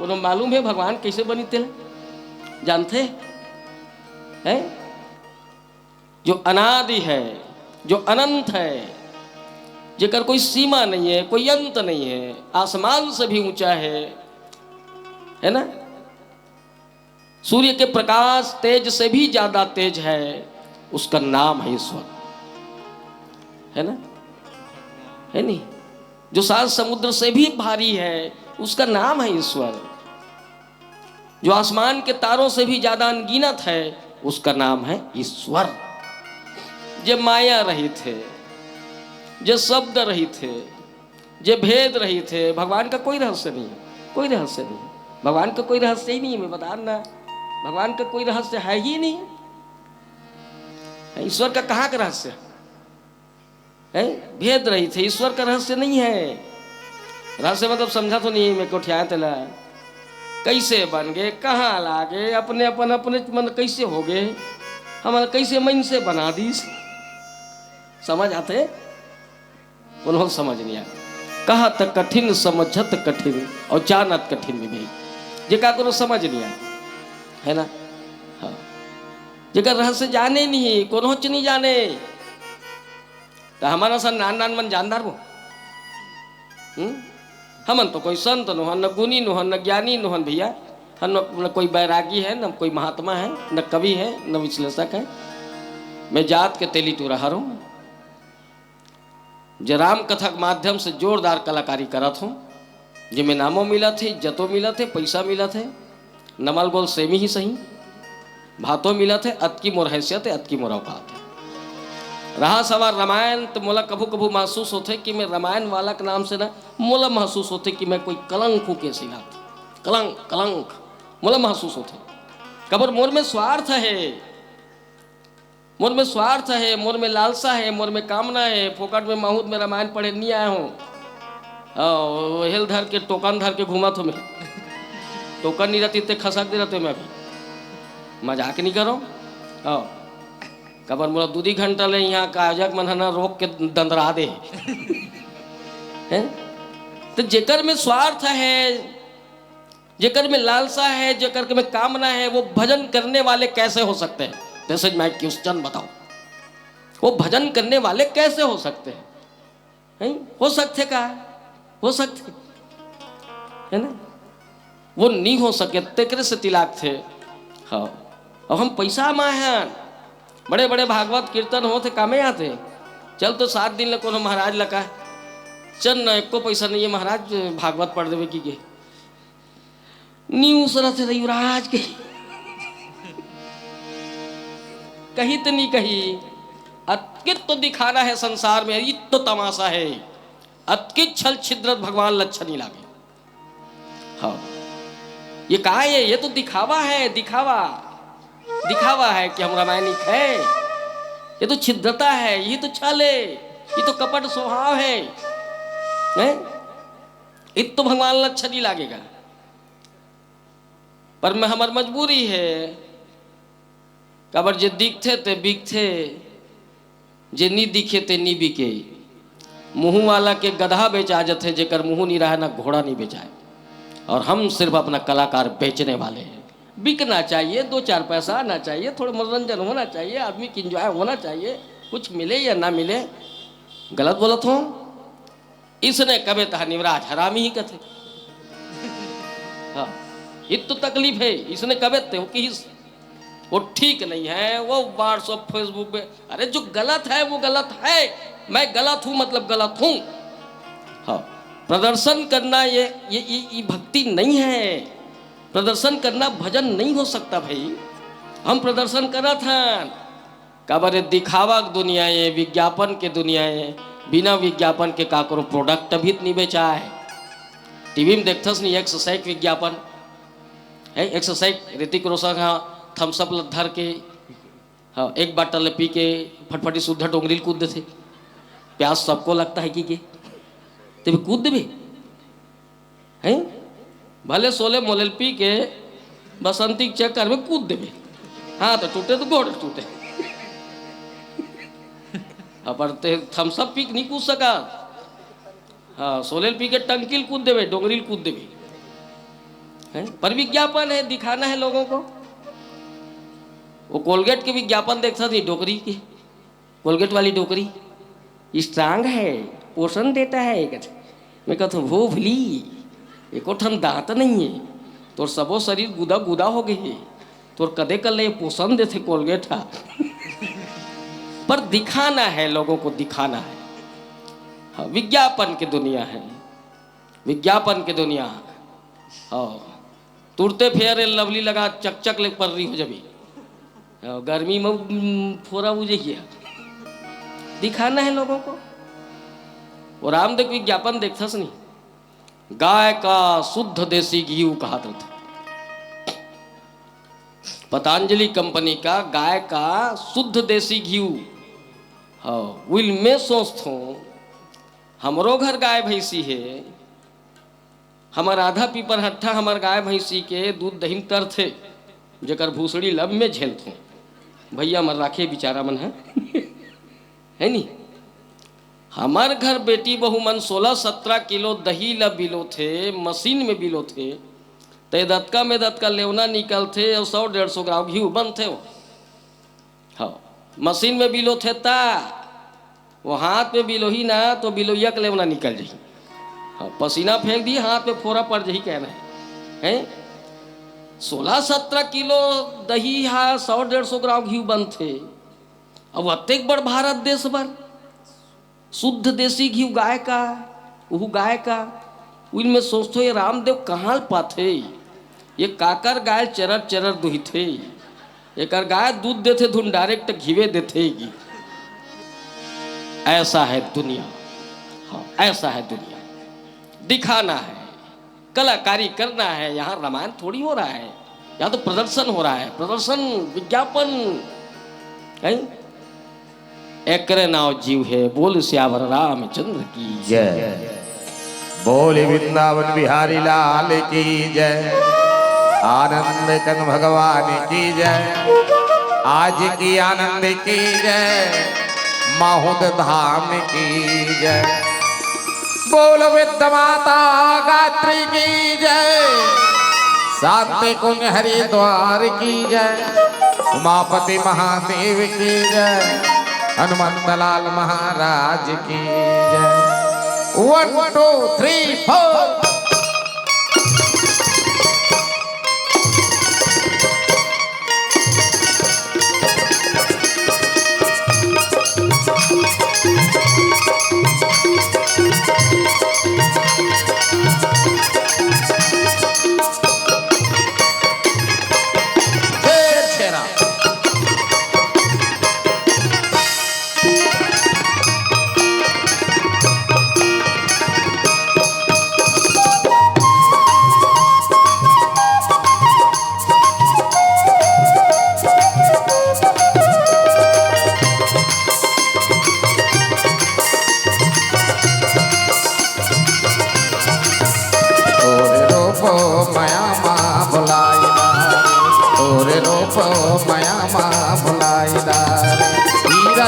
उन्हें मालूम है भगवान कैसे बनी थे, जानते हैं? जो अनादि है, जो अनंत है, जेकर कोई सीमा नहीं है, कोई अंत नहीं है, आसमान से भी ऊंचा है ना। सूर्य के प्रकाश तेज से भी ज्यादा तेज है, उसका नाम है ईश्वर, है ना, है नहीं। जो 7 समुद्र से भी भारी है, उसका नाम है ईश्वर। जो आसमान के तारों से भी ज्यादा अनगिनत है, उसका नाम है ईश्वर। जे माया रहित है, जे शब्द रहित है, जे भेद रहित है, भगवान का कोई रहस्य नहीं है, कोई रहस्य नहीं। भगवान का कोई रहस्य ही नहीं है, मैं बता ना, भगवान का कोई रहस्य है ही नहीं। ईश्वर का कहाँ का रहस्य है, भेद रहित है, ईश्वर का रहस्य नहीं है। रहस्य मतलब समझा तो नहीं, मैं कोठिया तला कैसे बन गए, कहाँ लागे, अपने मन कैसे हो गए, हमारा कैसे मन से बना दी, समझ आते, उन्होंने समझ नहीं आया। कहा तक कठिन समझत कठिन और जानत कठिन भी, जेका को समझ नहीं आया, है ना। हाँ, जेकर रहस्य जाने नहीं, कोनो च नहीं जाने, तो हमारा सन नान नान मन जानदार वो। हमन तो कोई संत नुहन, न गुनी नुहन, न ज्ञानी नुहन भैया, हम न कोई बैरागी है, न कोई महात्मा है, न कवि है, न विश्लेषक है। मैं जात के तेली टूरा हूँ, जो राम कथा के माध्यम से जोरदार कलाकारी करत हूँ, जिसमें नामों मिला थे, इज्जतों मिला थे, पैसा मिला थे, नमल बोल सेमी ही सही, भातों मिला थे, अत की मोर हैसियत है, अत की मोर औकात है। रहा सवाल रामायण, तो मोला कभू कभू महसूस होते कि मैं रामायण वाला के नाम से ना, मोला महसूस होते कि मैं कोई कलंक हूँ, कैसी बात, कलंक कलंक मोला महसूस होते। कबर मोर में स्वार्थ है, मोर में स्वार्थ है, मोर में लालसा है, मोर में कामना है। फोकट में माहूद में रामायण पढ़े नहीं आया हूँ, हेल धर के टोकन धर के घूमा तो मैं, टोकन नहीं रहती तो खसक दे रहते, मैं अभी मजाक नहीं करो। कबर मोला 2 घंटा ले यहाँ काजक मनहना रोक के दंदरा दे हैं। तो जेकर में स्वार्थ है, जेकर में लालसा है, जेकर में कामना है, वो भजन करने वाले कैसे हो सकते हैं? जैसे मैं क्वेश्चन बताऊं, वो भजन करने वाले कैसे हो सकते हैं? हो सकते का, हो सकते, है ना। वो नहीं हो सके, तेकरे से तिलाक थे। हाँ, और हम पैसा माहन, बड़े बड़े भागवत कीर्तन होते कामे आते, चल तो 7 दिन को महाराज लगा, चल न एको पैसा नहीं है महाराज, भागवत पढ़ देवे की के न्यूज रहते युवराज के कहीं तो नहीं कहीं। अतकित तो दिखाना है संसार में, इत तो तमाशा है, अतकित छल छिद्रत भगवान लच्छा नहीं लागे। हाँ, ये कहा है, ये तो दिखावा है, दिखावा दिखावा है कि हम रामायणिक है, ये तो छिद्रता है, ये तो छल है, ये तो कपट स्वभाव है, इत तो भगवान लच्छा नहीं लागेगा। पर मैं हमार मजबूरी है, कबर जे दिखते ते बिकते, जे नहीं दिखे ते नहीं बिके। मुँह वाला के गधा बेचा जथे, जेकर मुँह नहीं रहा ना घोड़ा नहीं बेचाए। और हम सिर्फ अपना कलाकार बेचने वाले हैं। बिकना चाहिए, 2-4 पैसा आना चाहिए, थोड़ा मनोरंजन होना चाहिए, आदमी की इंजॉय होना चाहिए, कुछ मिले या ना मिले। गलत बोलत हूँ? इसने कभी तहा निवराज हरामी ही कथे। हाँ, ये तो तकलीफ है। इसने कभी थे कि वो ठीक नहीं है, वो व्हाट्सएप फेसबुक पे, अरे जो गलत है वो गलत है, मैं गलत हूं मतलब गलत हूं। हाँ, प्रदर्शन करना ये भक्ति नहीं है। प्रदर्शन करना भजन नहीं हो सकता भाई। हम प्रदर्शन करा था काबरे दिखावा की दुनिया है, विज्ञापन के दुनिया है। बिना विज्ञापन के का करो प्रोडक्ट भी नहीं बेचा है। टीवी में देखथस नहीं एक्सरसाइज विज्ञापन है, एक्सरसाइज ऋतिक रोशन का थम्सअप धर के, हाँ, एक बाटल पी के फटफटी शुद्ध डोंगरी कूद देते। प्यास सबको लगता है कि तभी कूद देवे हैं, भले सोले मोले पी के बसंती के चक्कर में कूद देवे। हाँ तो टूटे तो गोड़ टूटे, पर थम्सअप पी नहीं कूद सका। हाँ, सोलेल पी के टंकील कूद देवे, डोंगरी कूद देवे हैं। पर विज्ञापन है, दिखाना है लोगों को। वो कोलगेट के विज्ञापन देखता थी, डोकरी के, कोलगेट वाली डोकरी स्ट्रांग है, पोषण देता है। मैं कहता हूँ वो भली एको ठन दांत नहीं है, तोर सबो शरीर गुदा गुदा हो गई है, तोर कदे कर ले पोषण देते कोलगेट हा। पर दिखाना है लोगों को, दिखाना है। हाँ, विज्ञापन की दुनिया है, विज्ञापन की दुनिया। हाँ, तुरते फेयर लवली लगा चकचक ले पर रही हो जबी, गर्मी में फोरा बुझे किया। दिखाना है लोगों को। और रामदेव विज्ञापन देखथस नहीं, गाय का शुद्ध देसी घी कहा था। पतंजलि कंपनी का गाय का शुद्ध देसी घी। हाँ, विल मैं सोचता हूँ हमरो घर गाय भैंसी है, हमार आधा पीपर हट्ठा हमार गाय भैंसी के दूध दही तर थे, जकर भूसड़ी लब में झेलते हैं। भैया मर राखे बेचारा मन है नी। हमार घर बेटी बहू मन 16-17 किलो दही ला बिलो थे, मशीन में बिलो थे। ते दत्का में दत्का लेवना निकलते और 100-150 ग्राम घी बनते हो। हाँ, मशीन में बिलो थे ता वो हाथ में बिलो ही ना तो बिलोइया के लेवना निकल जाही। हाँ, पसीना फेंक दी, हाथ में फोरा पड़ जाही, कहना है 16-17 किलो दही हा 100-150 ग्राम घी बनते। अब अत्येक बड़ भारत देश भर शुद्ध देसी घी गाय का, वो गाय का। उनमें सोचते ये रामदेव कहाँ पाते, ये काकर गाय चरर चरर दुही थे, एक गाय दूध देते धुन डायरेक्ट घीवे देते। ऐसा है दुनिया। हाँ, ऐसा है दुनिया। दिखाना है, कलाकारी करना है। यहाँ रामायण थोड़ी हो रहा है, यहाँ तो प्रदर्शन हो रहा है, प्रदर्शन विज्ञापन है। एकरे नाव जीव है, बोल श्यावर रामचंद्र की जय। बोल वृंदावन बिहारी लाल की जय। आनंद चंद भगवान की जय। आज की आनंद की जय। माहुद धाम की जय। बोल विद्या माता गात्री की जय। सात्विक कुंज हरिद्वार की जय। उमापति महादेव की जय। हनुमंत लाल महाराज की जय। 1 2 3 4।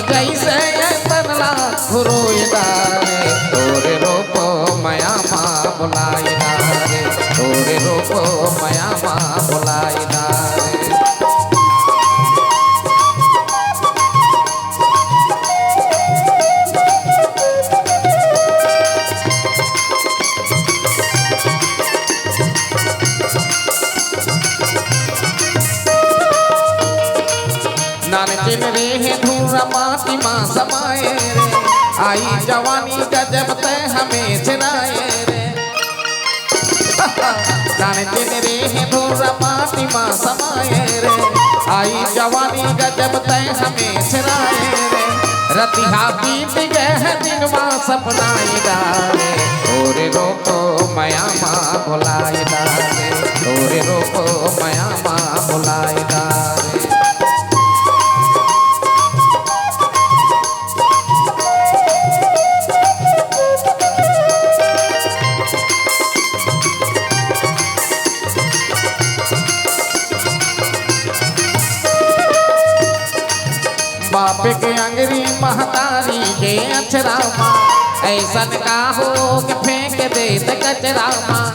जैसे तनला रोईदारे तोरे रूप माया माँ बुलाईदारे तोरे चिन रे है धूरा माटी माँ समाये रे, आई जवानी गजब ते हमें चिनाए रे। जान चिन रे है धूरा माटी माँ समाये रे, आई जवानी गजब ते हमें चिनाए रे। रतिहा बीत गए है दिनवा सपनाई डाले, तोरे रोको माया माँ भुलाई डाले, तोरे रोको माया माँ भुलाई डाले। बाप के अंगरी महतारी के अचरा माँ, ऐसन का हो के फेंक दे कचरा माँ।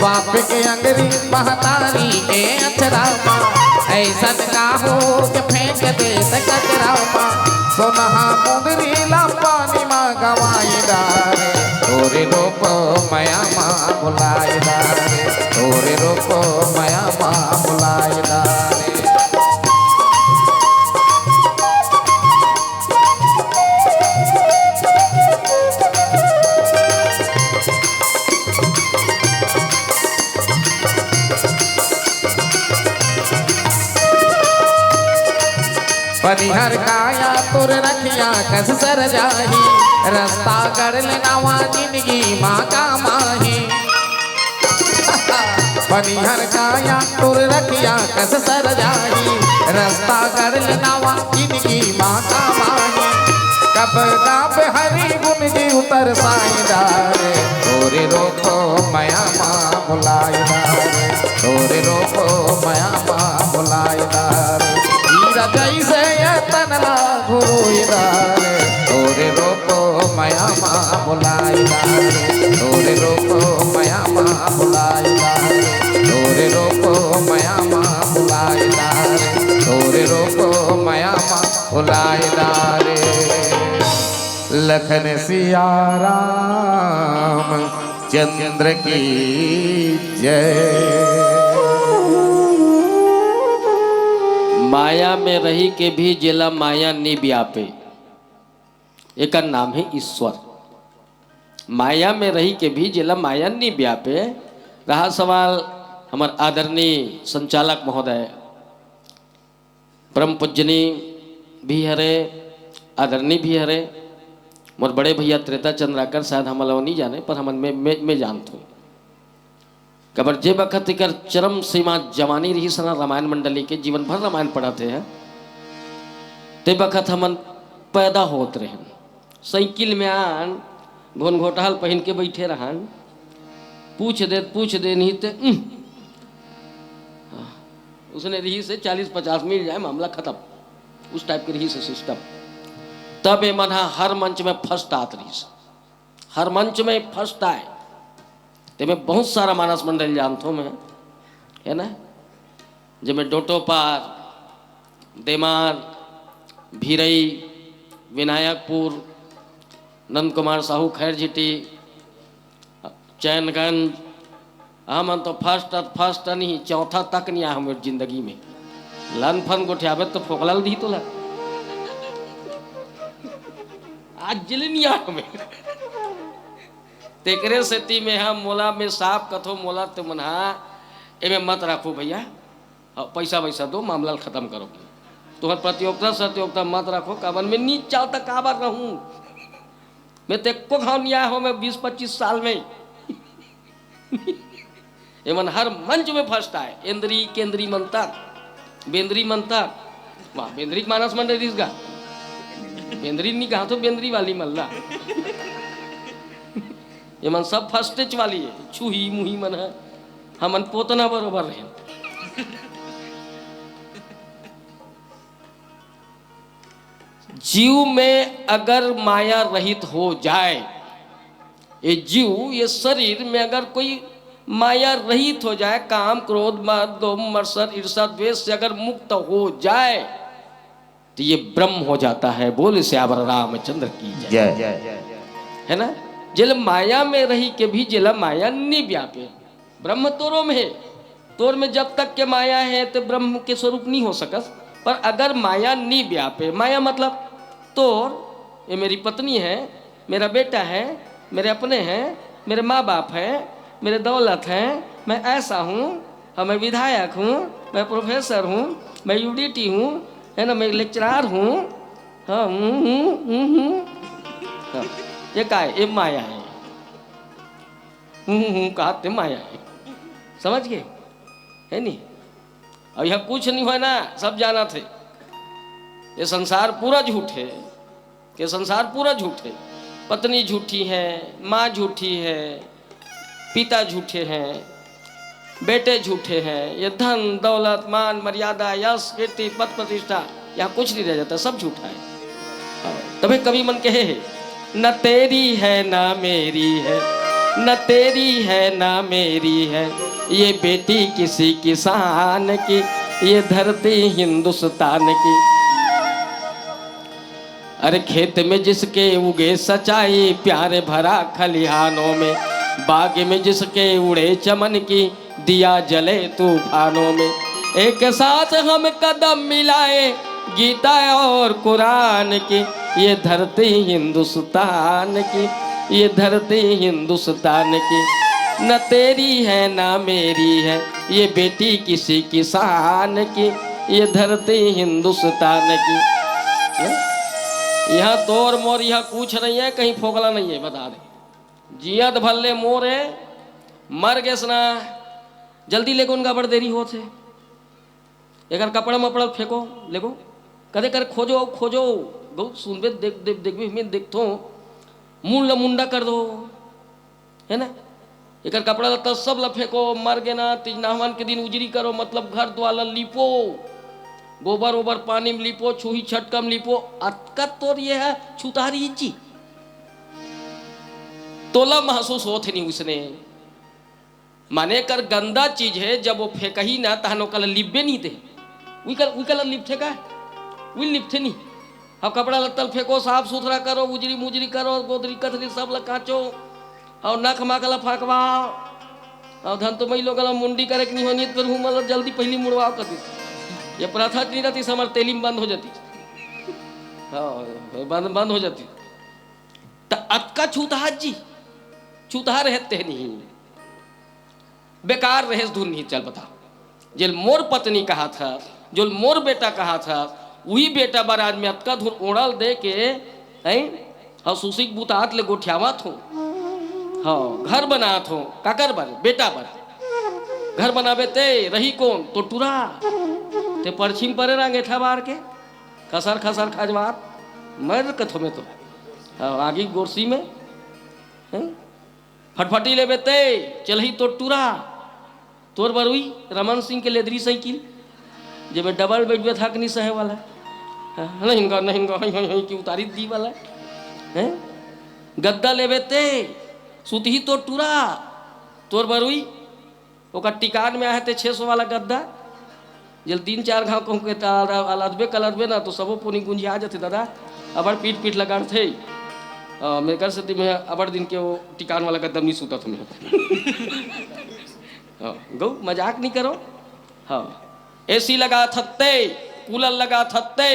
बाप के अंगरी महतारी के अचरा माँ, ऐसन का हो के फेंक दे कचरा माँ। सोनहा मुंदरी ला पानी माँ गवाई डाले, तोरे रोको माया माँ बुलाई डाले, तोरे रोको माया माँ बुलाई डाले। परिहर काया तुर रखिया कस सर जाही, रास्ता कर लेनावा जिंदगी माँ का माही। परिहर काया तुर रखिया कस सर जाही, रास्ता कर लेनावा जिंदगी माँ का माही। कब गाप हरी गुन जी उतर साई डाले, तोरे रोको माया माँ बुलाई डाले, तोरे रोको माया माँ बुलाई डाले। हीरा जैसे तनला गुरु डाले, तोरे रोको माया माँ बुलाई डाले, तोरे रोको माया माँ बुलाई डाले, तोरे रोको माया माँ बुलाई डाले, तोरे रोको माया माँ बुलाई डाले। लखन सिया राम चंद्र की जय। माया में रही के भी जिला माया नहीं व्यापे, एक नाम है ईश्वर। माया में रही के भी जिला माया नहीं व्यापे। रहा सवाल हमारे आदरणीय संचालक महोदय परम पूजनी भी हरे, आदरणीय भी हरे, मोर बड़े भैया त्रेता चंद्राकर, शायद हम लोग नहीं जाने पर हम मैं जानता हूँ। कबर जे बखत कर चरम सीमा जवानी रही सना रामायण मंडली के जीवन भर रामायण पढ़ाते हैं, ते बखत हमन पैदा होत रहे। साइकिल में आन घोन घोटाल पहन के बैठे रहन, पूछ दे नहीं ते उसने रही से 40-50 मिल जाए मामला खत्म, उस टाइप के रही से सिस्टम। तब ये मन हर मंच में फर्स्ट आत रही से, हर मंच में फर्स्ट आए। ते मैं बहुत सारा मानस मंडल जानता हूँ मैं, है ना, जिसमें डोटो पार, देमार, भीरई, विनायकपुर, नंद कुमार साहू खैर जीटी, चैनगंज। हम तो फर्स्ट नहीं, चौथा तक नहीं आया हमारी जिंदगी में। लन फन गोठियाबे तो फोकलाल दी तो ला आज जिले नहीं आया हमें। तेकरे सेती में हम मोला में साफ कथो मोला तो मना एमे मत रखो भैया, पैसा वैसा दो मामला खत्म करो। तुम्हार प्रतियोगिता मत रखो, काबन में नीच चाल तक काबर रहूं मैं, ते को खाओ नहीं आया हो मैं 20-25 साल में। एमन हर मंच में फर्स्ट आए, इंद्री केंद्री मनता, बेंद्री मनता, वाह बेंद्री मानस मंडल इसका बेंद्री नहीं कहा तो बेंद्री वाली मल्ला। ये मन सब फर्स्ट वाली है, छुही मुही मन है, हमन पोतना बरोबर रहे। जीव में अगर माया रहित हो जाए, ये जीव ये शरीर में अगर कोई माया रहित हो जाए, काम क्रोध मद दो मत्सर ईर्षा द्वेष से अगर मुक्त हो जाए तो ये ब्रह्म हो जाता है। बोल श्यावर रामचंद्र की जय, है ना। जिल माया में रही के भी जिला माया नहीं व्यापे, ब्रह्म तोरो में है। तोर में जब तक के माया है तो ब्रह्म के स्वरूप नहीं हो सकस। पर अगर माया नहीं व्यापे, माया मतलब तोर ये मेरी पत्नी है, मेरा बेटा है, मेरे अपने हैं, मेरे माँ बाप हैं, मेरे दौलत हैं, मैं ऐसा हूँ, हाँ मैं विधायक हूँ, मैं प्रोफेसर हूँ, मैं यूडीटी हूँ, है ना, मैं लेक्चरार हूँ, हाँ हाँ, ये का है? ये माया है। कहते माया है, समझ गए है नहीं। और यह कुछ नहीं हुआ ना, सब जाना थे ये संसार पूरा झूठ है, ये संसार पूरा झूठ है। पत्नी झूठी है, माँ झूठी है, पिता झूठे हैं, बेटे झूठे हैं, ये धन दौलत मान मर्यादा यश कीर्ति पद प्रतिष्ठा यहाँ कुछ नहीं रह जाता, सब झूठा है। तभी कभी मन कहे है, न तेरी है ना मेरी है, न तेरी है ना मेरी है, ये बेटी किसी किसान की, ये धरती हिंदुस्तान की। अरे खेत में जिसके उगे सच्चाई, प्यार भरा खलिहानों में, बाग में जिसके उड़े चमन की, दिया जले तूफानों में। एक साथ हम कदम मिलाए, गीता और कुरान की, ये धरती हिंदुस्तान की, ये धरती हिंदुस्तान की। न तेरी है ना मेरी है, ये बेटी किसी किसान की, ये धरती हिंदुस्तान की। यहाँ तोर मोर यहाँ कुछ नहीं है, कहीं फोगला नहीं है, बता दे। जियत भल्ले मोरे मर गए सना, जल्दी लेको, उनका बड़ देरी हो थे। एक कपड़ा मपड़ा फेंको लेको, कदे कर खोजो खोजो गौ सुनबे देख देख देख मैं देखतो मुंड मुंडा कर दो, है ना। एक कपड़ा लत्ता सब ल फेंको, मर गए ना, तीज नहवान के दिन उजरी करो, मतलब घर द्वार लीपो, गोबर ओबर पानी में लिपो, छूही छटकम लिपो। अटका तो ये है छुतारी जी तोला महसूस होते नहीं उसने, माने कर गंदा चीज है, जब वो फेंक ही ना तहनो कल लिपबे नहीं दे, कल लिपथे का वही लिपथे नहीं। अब कपड़ा लत्तल फेंको, साफ सुथरा करो, उजरी मुजरी करो, गोदरी कथरी सब लकाचो, और नख माकला फाकवा, और धन तो मई लोग मुंडी करे नहीं होनी तो मतलब जल्दी पहली मुड़वाओ कती। ये प्रथा नहीं रहती, समर तेलीम बंद हो जाती, हाँ बंद हो जाती। तो अतका छूतहा जी छूतहा रहते नहीं, बेकार रहे धुन नहीं। चल बता, जो मोर पत्नी कहा था, जो मोर बेटा कहा था, वही बेटा बाराज में अतका धुन ओढ़ल दे के हाँ सुसिक बुतात ले गोठियावत हो, हाँ घर बनात हो, काकर बर बेटा बर घर बनाबे ते रही कौन तो टुरा ते परछिम परे अंगेठा बार के खसर खसर खजवार मर कथो में तो आगे गोरसी में फटफटी ले बेते चलही तो टूरा तोर बरुई रमन सिंह के लेदरी साइकिल जब डबल बैठ था कि नहीं सहे वाला नहीं की उतारी दी वाला है। गद्दा ले बेते सुतही तो टूरा तोर बरुई ओका टिकान में आए थे 600 वाला गद्दा, जल 3-4 घाव कहूँ के अलदबे कलदबे ना तो सबो पुनी गुंजी आ जाते दादा, अबर पीठ पीठ लगा थे मेरे घर से मैं अबर दिन के वो टिकान वाला गद्दा नहीं सूता था मैं। हाँ गौ मजाक नहीं करो। हाँ एसी लगा थत्ते, कूलर लगा थत्ते,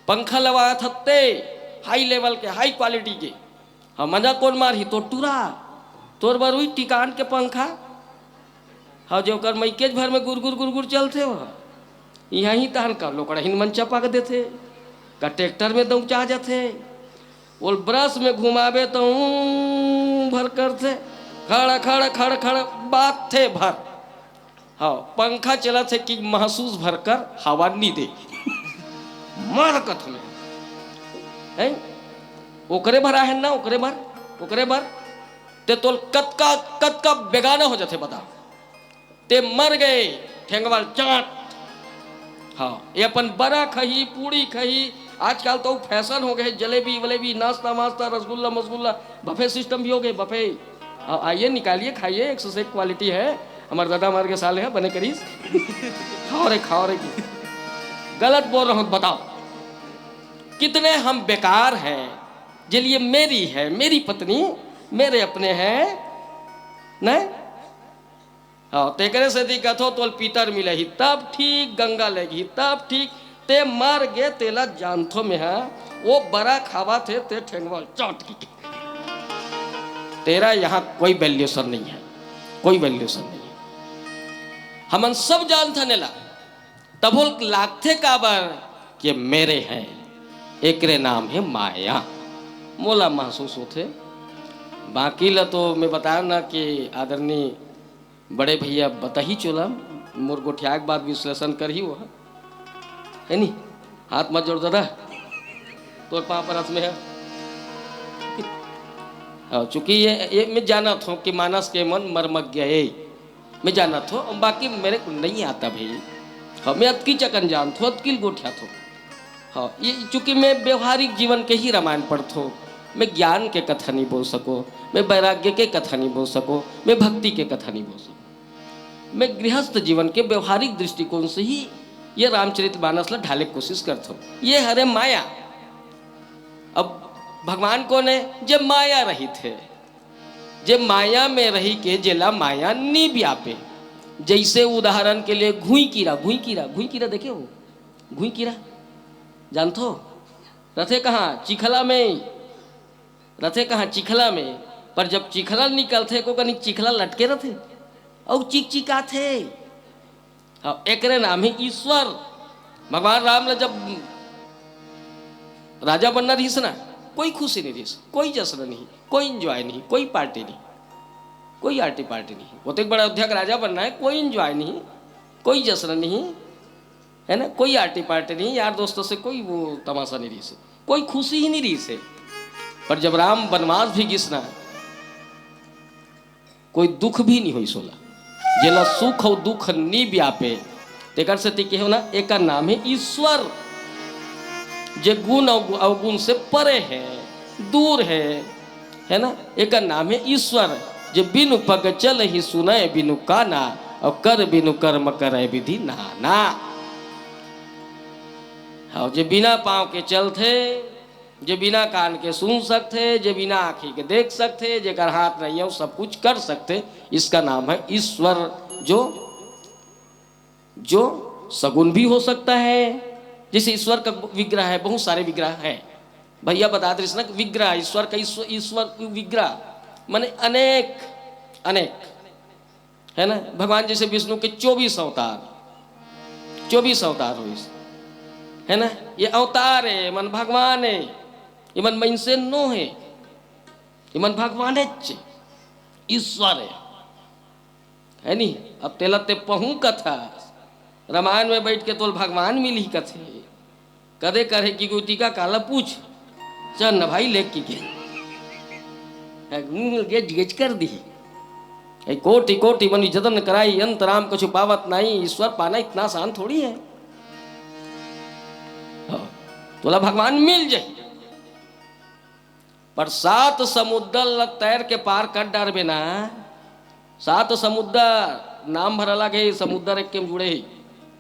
पंखा लगा थत्ते, हाई लेवल के हाई क्वालिटी के। हाँ मजा कौन मारी तो टूरा तोर बार हुई टिकान के पंखा। हाँ जो कर मैकेज भर में गुरगुर गुरगुर चलते वह यहाँ ही तहन का लोकड़ा हिन मंचा पाक देते का ट्रैक्टर में दम चाह जाते और ब्रश में घुमावे तो भर करते खड़ा खड़ा खड़ा खड़ा बात थे भर। हाँ पंखा चला थे कि महसूस भर कर हवा नहीं दे मार कथ में ओकरे भरा है ना ओकरे भर ते तोल कत का बेगाना हो जाते बता ते मर गए ठेंगवाल चाट। हाँ ये अपन बड़ा खही पूड़ी खही आजकल तो फैशन हो गए जलेबी वलेबी नाश्ता वास्ता रसगुल्ला मसगुल्ला बफे सिस्टम भी हो गए बफे। आइए निकालिए खाइए एक से एक क्वालिटी है हमारे दादा हमारे के साल है बने करीस खाओ रे गलत बोल रहा हूँ बताओ कितने हम बेकार हैं जलिए मेरी है मेरी पत्नी मेरे अपने हैं न हाँ तेकरे से दिक्कत हो तो पीतर मिले ही तब ठीक, गंगा लेगी तब ठीक। ते मर गे तेला जानथो में है वो बड़ा खावा थे ते ठेंगवा चौट की। तेरा यहाँ कोई वैल्यूशन नहीं है, कोई वैल्यूशन नहीं है। हमन सब जानते नेला तब लागथे काबर कि मेरे हैं एकरे नाम है माया, मोला महसूस होते। बाकी ला तो मैं बताया ना कि आदरणीय बड़े भैया बता ही चोला मोर गोठिया के बाद विश्लेषण कर ही वो है नी। हाथ मत जोड़ दादा तो पाँव पर हाथ में है। हाँ चूंकि ये मैं जाना था कि मानस के मन मर्मज्ञ है, मैं जाना था। बाकी मेरे को नहीं आता भाई। हाँ मैं अतकी चकन जान थो, अतकील गोठिया थो। हाँ ये चूंकि मैं व्यवहारिक जीवन के ही रामायण पढ़थो, मैं ज्ञान के कथा नहीं बोल सको, मैं वैराग्य के कथा नहीं बोल सको, मैं भक्ति के कथा नहीं बोल सको। मैं गृहस्थ जीवन के व्यवहारिक दृष्टिकोण से ही ये रामचरितमानस ला ढाले कोशिश करता हूँ। ये हरे माया। अब भगवान कौन है? जब माया रही थे, जब माया में रही के जेला माया नी व्यापे। जैसे उदाहरण के लिए घुई कीरा, घुई कीरा, घुई कीरा देखे हो? घुई कीरा जानथो? रथे कहाँ? चिखला में। रथे कहाँ? चिखला में। पर जब चिखला निकलते को कहीं चिखला लटके रथे और चिक चिका थे। हाँ एकरे नाम है ईश्वर। भगवान राम ने जब राजा बनना रही ना, कोई खुशी नहीं रही, कोई जश्न नहीं, कोई इंजॉय नहीं, कोई पार्टी नहीं, कोई आर्टी पार्टी नहीं। वो तो एक बड़ा अध्यक्ष राजा बनना है, कोई इंजॉय नहीं, कोई जश्न नहीं है ना, कोई आर्टी पार्टी नहीं, यार दोस्तों से कोई वो तमाशा नहीं रही से, कोई खुशी ही नहीं रही से। पर जब राम वनवास भी घिसना, कोई दुख भी नहीं हुई सोला। जेला सुख और दुख नी व्यापे तेकर से ती हो ना, एक नाम है ईश्वर। जे गुण और अवगुण से परे है, दूर है ना। एक नाम है ईश्वर। जे बिनु पग चल ही सुनय बिनु काना, और कर बिनु कर्म करे विधि नाना। और जे बिना पाँव के चलते, जे बिना कान के सुन सकते, जे बिना आँखी के देख सकते, जेकर हाथ नहीं है वो सब कुछ कर सकते, इसका नाम है ईश्वर। जो सगुन भी हो सकता है। जैसे ईश्वर का विग्रह है, बहुत सारे विग्रह हैं। भैया बता दे ना विग्रह ईश्वर का, ईश्वर विग्रह माने अनेक अनेक है ना। भगवान जैसे विष्णु के 24 अवतार, 24 अवतार हो है ना। ये अवतार है मन भगवान है, ये मन मन से नो है, ये मन भगवान है, ईश्वर है नी। अब तेला ते पहू कथा रामायण में बैठ के तो भगवान मिली कथे कदे करे कि कोई टीका काला पूछ चल न भाई लेख की गेज कर दी। कोटि कोटि मनु जतन कराई, अंत राम कछु पावत नहीं। ईश्वर पाना इतना आसान थोड़ी है। तोला भगवान मिल जाए, पर 7 समुद्र तैर के पार कर डारबे ना। 7 समुद्र नाम भरला के समुद्र एक के जुड़े ही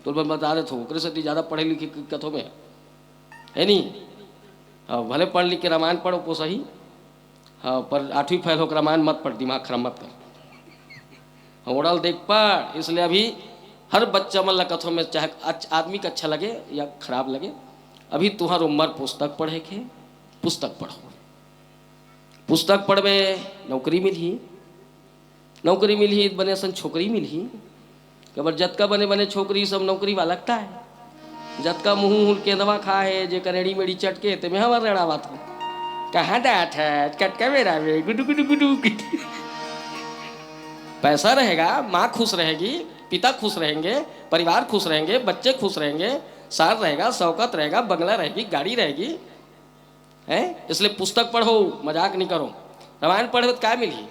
तो मैं बता देता हूँ। से ज़्यादा पढ़े लिखे कथों में है नहीं। हाँ भले पढ़ लिख के रामायण पढ़ो को सही, हाँ पर 8वीं फैल होकर रामायण मत पढ़, दिमाग खराब मत कर। ओडल देख पढ़। इसलिए अभी हर बच्चा मतलब कथों में चाहे आदमी का अच्छा लगे या खराब लगे, अभी तुम्हार उम्र पुस्तक पढ़े के, पुस्तक पढ़ो। पुस्तक पढ़बे नौकरी मिली, नौकरी मिली बने सन छोकरी मिली। कबर जतका बने बने छोकरी सब नौकरी वाला लगता है। जतका मुँह के दवा खा है, जे करेड़ी मेड़ी चटके ते में हमार रेड़ा बात हो कहाँ डांट है कटका मेरा वे गुडू गुडू गुडू। पैसा रहेगा, माँ खुश रहेगी, पिता खुश रहेंगे, परिवार खुश रहेंगे, बच्चे खुश रहेंगे, सार रहेगा, शौकत रहेगा, बंगला रहेगी, गाड़ी रहेगी है। इसलिए पुस्तक पढ़ो, मजाक नहीं करो। रामायण पढ़ो तो क्या मिली?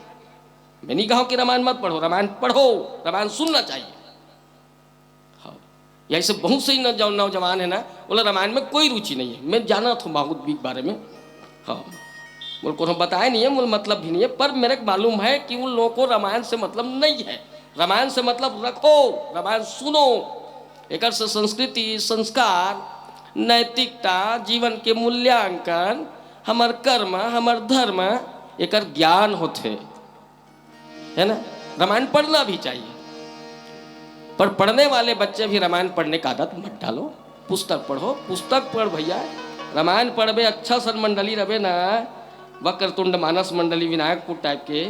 मैं नहीं कहूँ कि रामायण मत पढ़ो, रामायण पढ़ो, रामायण सुनना चाहिए। हाँ यही सब बहुत से नौजवान है ना, बोला रामायण में कोई रुचि नहीं है। मैं जाना था बहुत के बारे में, हाँ मुझे को बताया नहीं है, मुझे मतलब भी नहीं है, पर मेरे को मालूम है कि उन लोगों को रामायण से मतलब नहीं है। रामायण से मतलब रखो, रामायण सुनो। एक से संस्कृति, संस्कार, नैतिकता, जीवन के मूल्यांकन, हमार कर्म, हमार धर्म, एक ज्ञान होते है ना। रामायण पढ़ना भी चाहिए, पर पढ़ने वाले बच्चे भी रामायण पढ़ने का आदत मत डालो। पुस्तक पढ़ो, पुस्तक पढ़ भैया। रामायण पढ़बे अच्छा सन मंडली रहे ना, वक्रतुंड मानस मंडली विनायकपुर टाइप के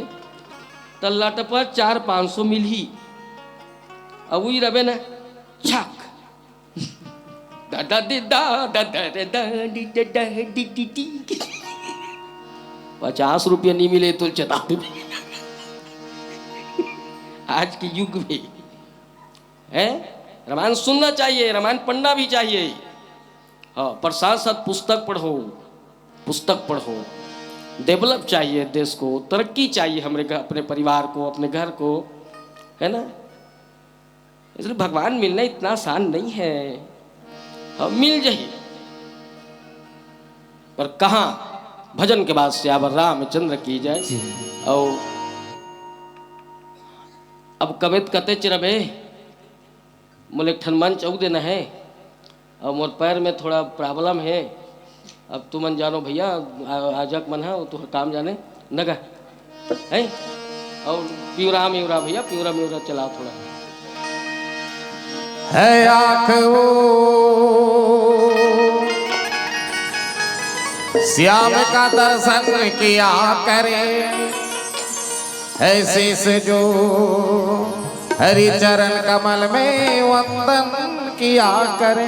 तल्लाट पर 400-500 मिल ही अब वही रहे ना छक 50 रुपया नहीं मिले तो चता आज के युग में है। रामायण सुनना चाहिए, रामायण पढ़ना भी चाहिए, हाँ, पर साथ साथ पुस्तक पढ़ो, पुस्तक पढ़ो। डेवलप चाहिए देश को, तरक्की चाहिए हमारे अपने परिवार को, अपने घर को, है ना। इसलिए भगवान मिलना इतना आसान नहीं है। हाँ, मिल जाइए, पर कहाँ भजन के बाद सियावर रामचंद्र की जय। और अब कवित कते चिरबे मोले ठन मंच औ देना है, और मोर पैर में थोड़ा प्रॉब्लम है। अब तू मन जानो भैया, आजक मन है तो काम जाने नगा है। और प्यूरा म्यूरा भैया, प्यूरा म्यूरा चलाओ थोड़ा। है आँख वो श्याम का दर्शन किया करे, है शीश जो हरि चरण कमल में वंदन किया करे।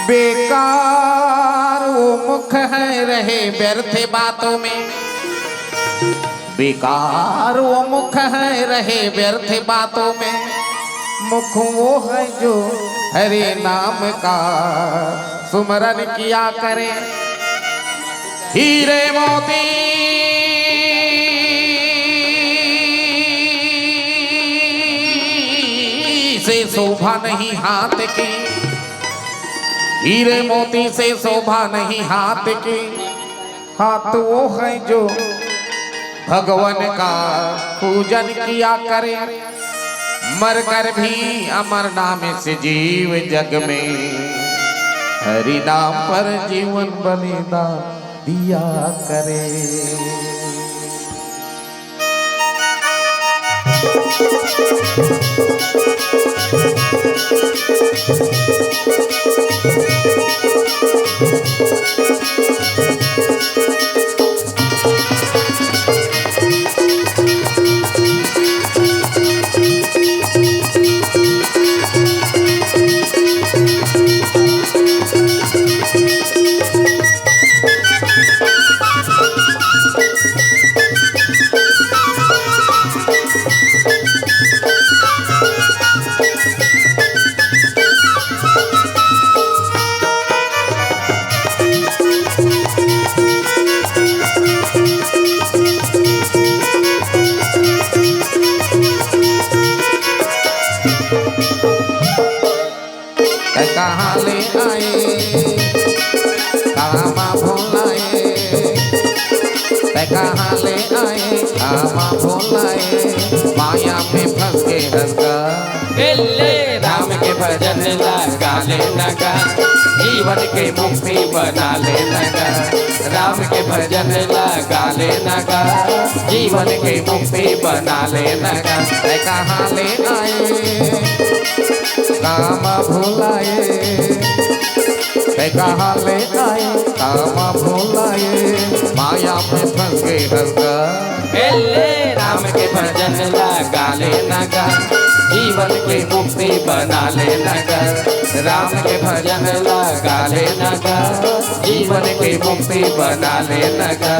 बेकार वो मुख है रहे व्यर्थ बातों में, बेकार वो मुख है रहे व्यर्थ बातों में। मुख वो है जो हरि नाम का सुमरन किया करे। हीरे मोती से शोभा नहीं हाथ की, हीरे मोती से शोभा नहीं हाथ की। हाथ वो है जो भगवान का पूजन किया करे। मर कर भी अमर नाम से जीव जग में, हरि नाम पर जीवन बलिदान दिया करे। कहाँ ले आए कामा भोलाए, कहाँ ले आए कामा भोलाए। माया में फंस के हंस गए, राम के भजन लगा ले लगा, जीवन के मुक्ति बना ले लगा। राम के भजन लगा ले लगा, जीवन के मुक्ति बना ले लगा। कहाँ ले आए कामा भोलाए, कहाँ ले आए कामा भोलाए। माया में फंस के हंस गए, राम के भजन लगा ले लगा, जीवन की मुक्ति बना ले लगा। राम के भजन लगा ले लगा, जीवन की मुक्ति बना ले लगा।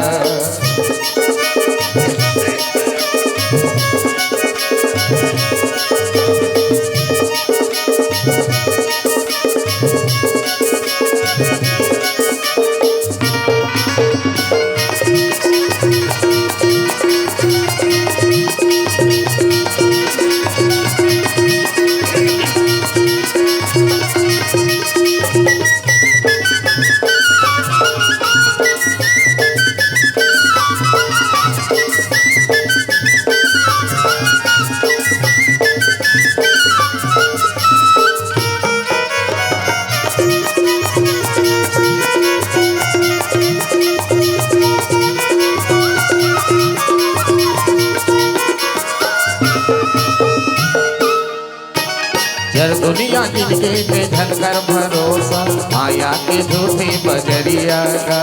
जर दुनिया जिनके पे झनकर भरोसा माया के झूठी बजरिया का,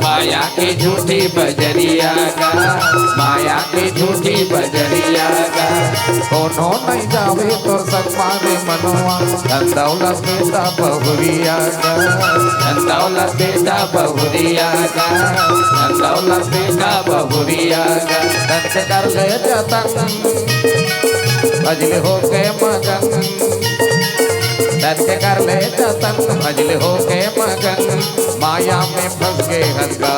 माया के झूठी बजरिया का, माया के झूठी बजरिया का। कोनो नहीं जावे तो संग मारे मनवा धन दौलत बेटा बहुरिया का, धन दौलत बेटा बहुरिया का, धन दौलत बेटा बहुरिया का। धन से कर ले जतन मजले हो के मगन, धन से कर ले जतन मजले हो के मगन, माया में फंस गए हंसा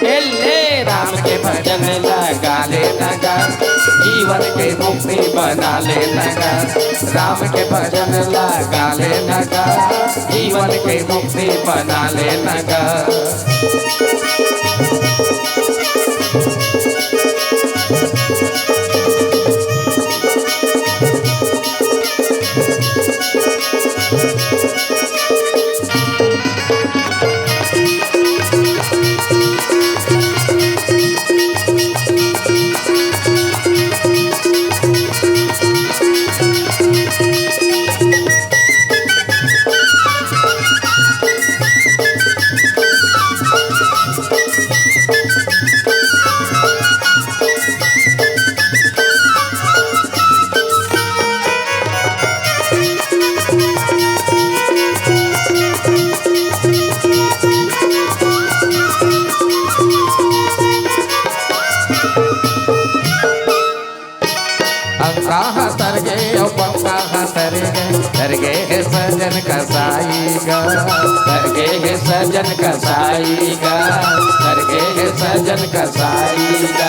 ले राम के भजन लगा ले लगा, जीवन के मुक्ति बना ले लगा। राम के भजन लगा ले लगा, जीवन के मुक्ति बना ले लगा। सरगे है सजन कसाईगा, सरगे है सजन कसाईगा, सरगे है सजन कसाईगा।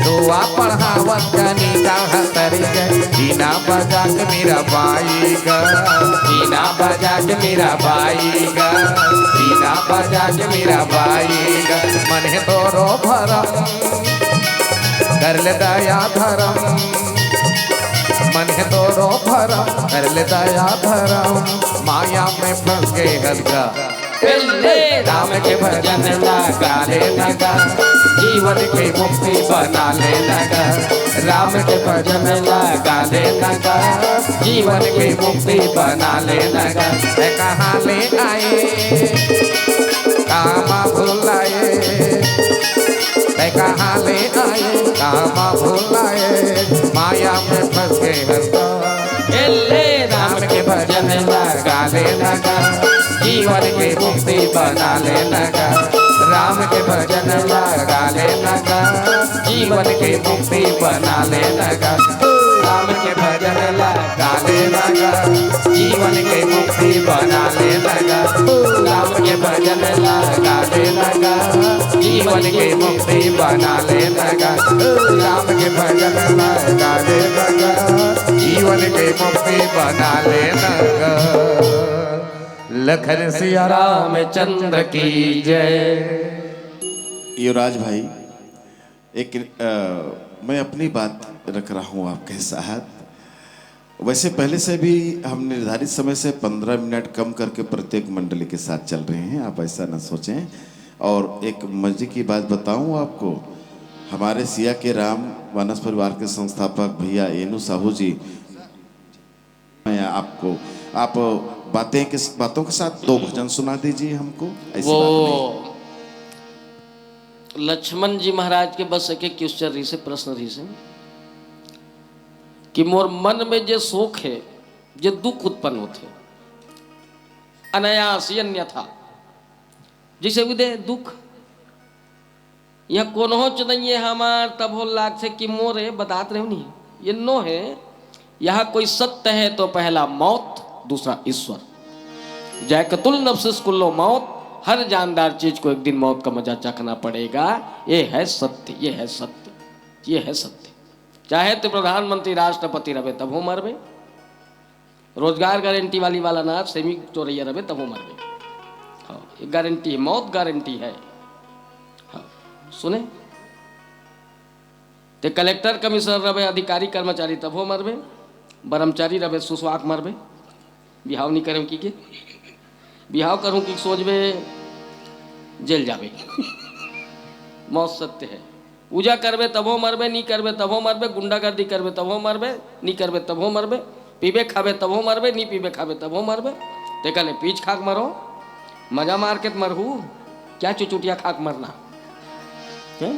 दुआ पढ़ावत कनी चाह सरगे बीना बजा के मेरा बाईगा, बीना बजा के मेरा बाईगा, बीना बजा के मेरा बाईगा। मन है तोरो भरम कर ले दया धरम, मन है तोरो भरम कर ले दया धरम, माया में फंस गए हल्का राम के भजन लगा ले लगा, जीवन की मुक्ति बना ले लगा। राम के भजन लगा ले लगा, जीवन की मुक्ति बना ले लगा। कहाँ ले आए कामा भुलाए, कहाँ ले आए कामा भुलाए, माया में फंस गए हल्का राम के भजन लगा ले लगा, जीवन की मुक्ति बना ले लगा। राम के भजन लगा ले लगा, जीवन की मुक्ति बना ले लगा। राम के भजन लगा ले लगा, जीवन की मुक्ति बना ले लगा। राम के भजन लगा ले लगा, जीवन की मुक्ति बना ले लगा। राम के भजन लगा ले लगा, जीवन की मुक्ति बना ले लगा। लखन सिया रामचंद्र की जय। युवराज भाई, एक मैं अपनी बात रख रहा हूँ आपके साथ। वैसे पहले से भी हम निर्धारित समय से 15 मिनट कम करके प्रत्येक मंडली के साथ चल रहे हैं, आप ऐसा न सोचें। और एक मजे की बात बताऊं आपको, हमारे सिया के राम मानस परिवार के संस्थापक भैया एनू साहू जी, मैं आपको आप बातों के साथ 2 भजन सुना दीजिए हमको। ऐसी वो बात लक्ष्मण जी महाराज के बस के क्वेश्चन रही से प्रश्न रही से कि मोर मन में जो शोक है, जो दुख उत्पन्न होते अनायास अन्यथा, जैसे विदे दुख यहाँ कोनो च नहीं है हमार तब हो लाग से कि मोरे बतात रहे नहीं, ये नो है। यहाँ कोई सत्य है तो पहला मौत, दूसरा ईश्वर। जैकतुल नफ्सिस कुल्लो मौत, हर जानदार चीज को एक दिन मौत का मजा चखना पड़ेगा। ये है सत्य, ये है सत्य, ये है सत्य। चाहे तो प्रधानमंत्री राष्ट्रपति रहे तब हो मरबे, रोजगार गारंटी वाला ना सेमी चोरैया रहे तब हो मरबे। हाँ, ये गारंटी है, मौत गारंटी है। हाँ, सुने ते कलेक्टर कमिश्नर रहे, अधिकारी कर्मचारी तब हो मरबे, ब्रह्मचारी रहे सुसवाक मरबे। बिहाव नहीं करूँ की के बिहाव करूँ कि सोचबे जेल जाबे। मौत सत्य है। पूजा करबे तब हो मरबे, नहीं करबे तब हो मरबे, गुंडागर्दी करबे तब हो मरबे, नहीं करबे तब हो मरबे। पीबे खाबे तबो मरबे, नहीं पीबे खाबे तबो मरबे। ते कहले पीछ खाक मरो, मजा मार के मरहू, क्या चुचुटिया खाक मरना है?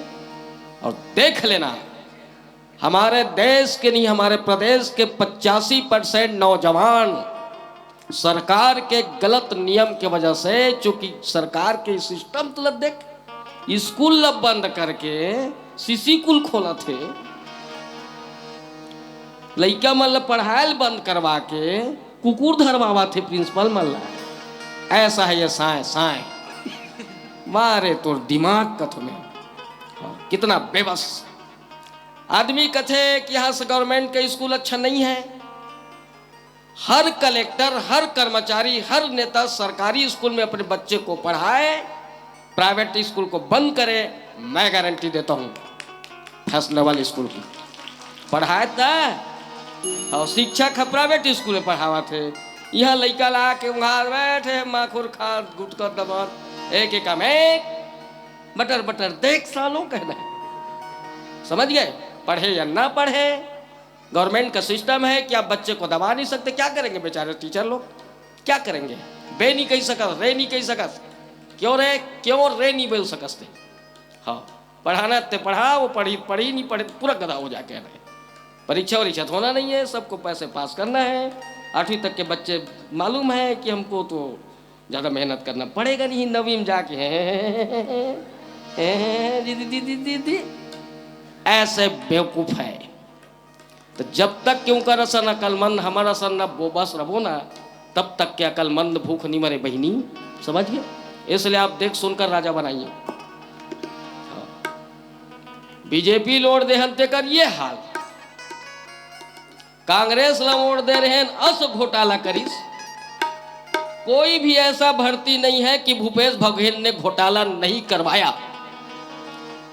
और देख लेना हमारे देश के नहीं, हमारे प्रदेश के 85% नौजवान सरकार के गलत नियम के वजह से, चूंकि सरकार के सिस्टम तो देख, स्कूल लब बंद करके सीसी कुल खोला थे, लइका मतलब पढ़ायल बंद करवा के कुकुर धरवावा थे प्रिंसिपल मल्ला। ऐसा है ये साए साए मारे तो दिमाग कथ में कितना बेबस आदमी कथे कि यहाँ से गवर्नमेंट का स्कूल अच्छा नहीं है। हर कलेक्टर, हर कर्मचारी, हर नेता सरकारी स्कूल में अपने बच्चे को पढ़ाए, प्राइवेट स्कूल को बंद करे। मैं गारंटी देता हूँ फैशनेबल स्कूल की पढ़ाए था, और शिक्षक प्राइवेट स्कूल में पढ़ावा थे। यहाँ लड़का ला के वहाँ बैठे माखुर खा गुटकर दबात एक एक में बटर बटर देख सालों कहना है, समझ गए? पढ़े या ना पढ़े, गवर्नमेंट का सिस्टम है कि आप बच्चे को दबा नहीं सकते। क्या करेंगे बेचारे टीचर लोग, क्या करेंगे? बे नहीं कही सकत, रे नहीं कही सकत, क्यों रे नहीं बोल सकते। हाँ पढ़ाना ते पढ़ा, वो पढ़ी नहीं पढ़े पूरा गधा हो जा कह रहे। परीक्षा वरीक्षा होना नहीं है, सबको पैसे पास करना है। 8वीं तक के बच्चे मालूम है कि हमको तो ज़्यादा मेहनत करना पड़ेगा नहीं, 9वीं में जाके दीदी ऐसे बेवकूफ़ है। तो जब तक क्यों कर असन अकलमंद हमारा सन न बोबस रहो ना, तब तक के अकलमंद भूख नहीं मरे बहिनी, समझ गए? इसलिए आप देख सुनकर राजा बनाइए। बीजेपी लोड दे हंते कर ये हाल, कांग्रेस लोड दे रहे हैं अस घोटाला करीस। कोई भी ऐसा भर्ती नहीं है कि भूपेश बघेल ने घोटाला नहीं करवाया।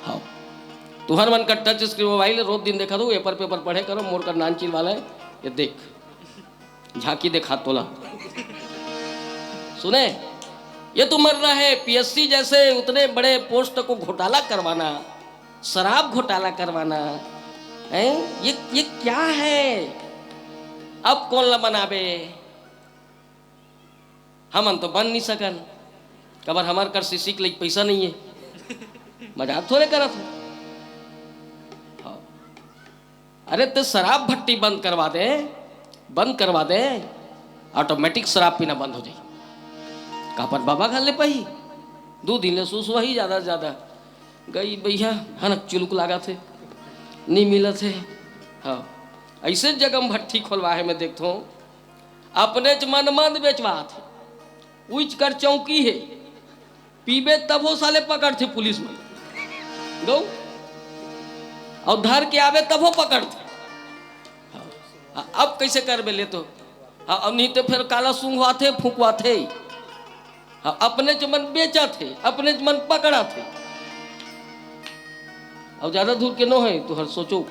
हाँ तुहर मन का टच स्क्रीन मोबाइल रोज दिन देखा दो, पेपर पढ़े करो, मोर का नानचील वाला है ये देख, झांकी देखा तोला सुने। ये तो मर रहा है पीएससी जैसे उतने बड़े पोस्ट को घोटाला करवाना, शराब घोटाला करवाना है, ये क्या है? अब कौन ला बनावे? हमन तो बन नहीं सकन, कबर हमार कर सीसी के लिए पैसा नहीं है, मजाक थोड़े करत हो। अरे तो शराब भट्टी बंद करवा दे, ऑटोमेटिक शराब पीना बंद हो जाए। कापर बाबा खा ले पाई 2 दिन ले सूस वही ज़्यादा से ज़्यादा गई भैया हनक चुलुक लागा थे नहीं मिला थे। हाँ ऐसे जगह भट्टी खोलवा है, मैं देखता हूँ अपने मन बेचवा थे, उच कर चौकी है पीबे तब वो साले पकड़ थे पुलिस में गौ, और धर के आवे तब वो पकड़ते। हाँ, अब कैसे कर ले तो हाँ, अब नहीं तो फिर काला सूंघवा थे फूकवा थे। हाँ, अपने मन बेचा थे, अपने मन पकड़ा थे। अब ज्यादा दूर के नो है तो हर सोचो,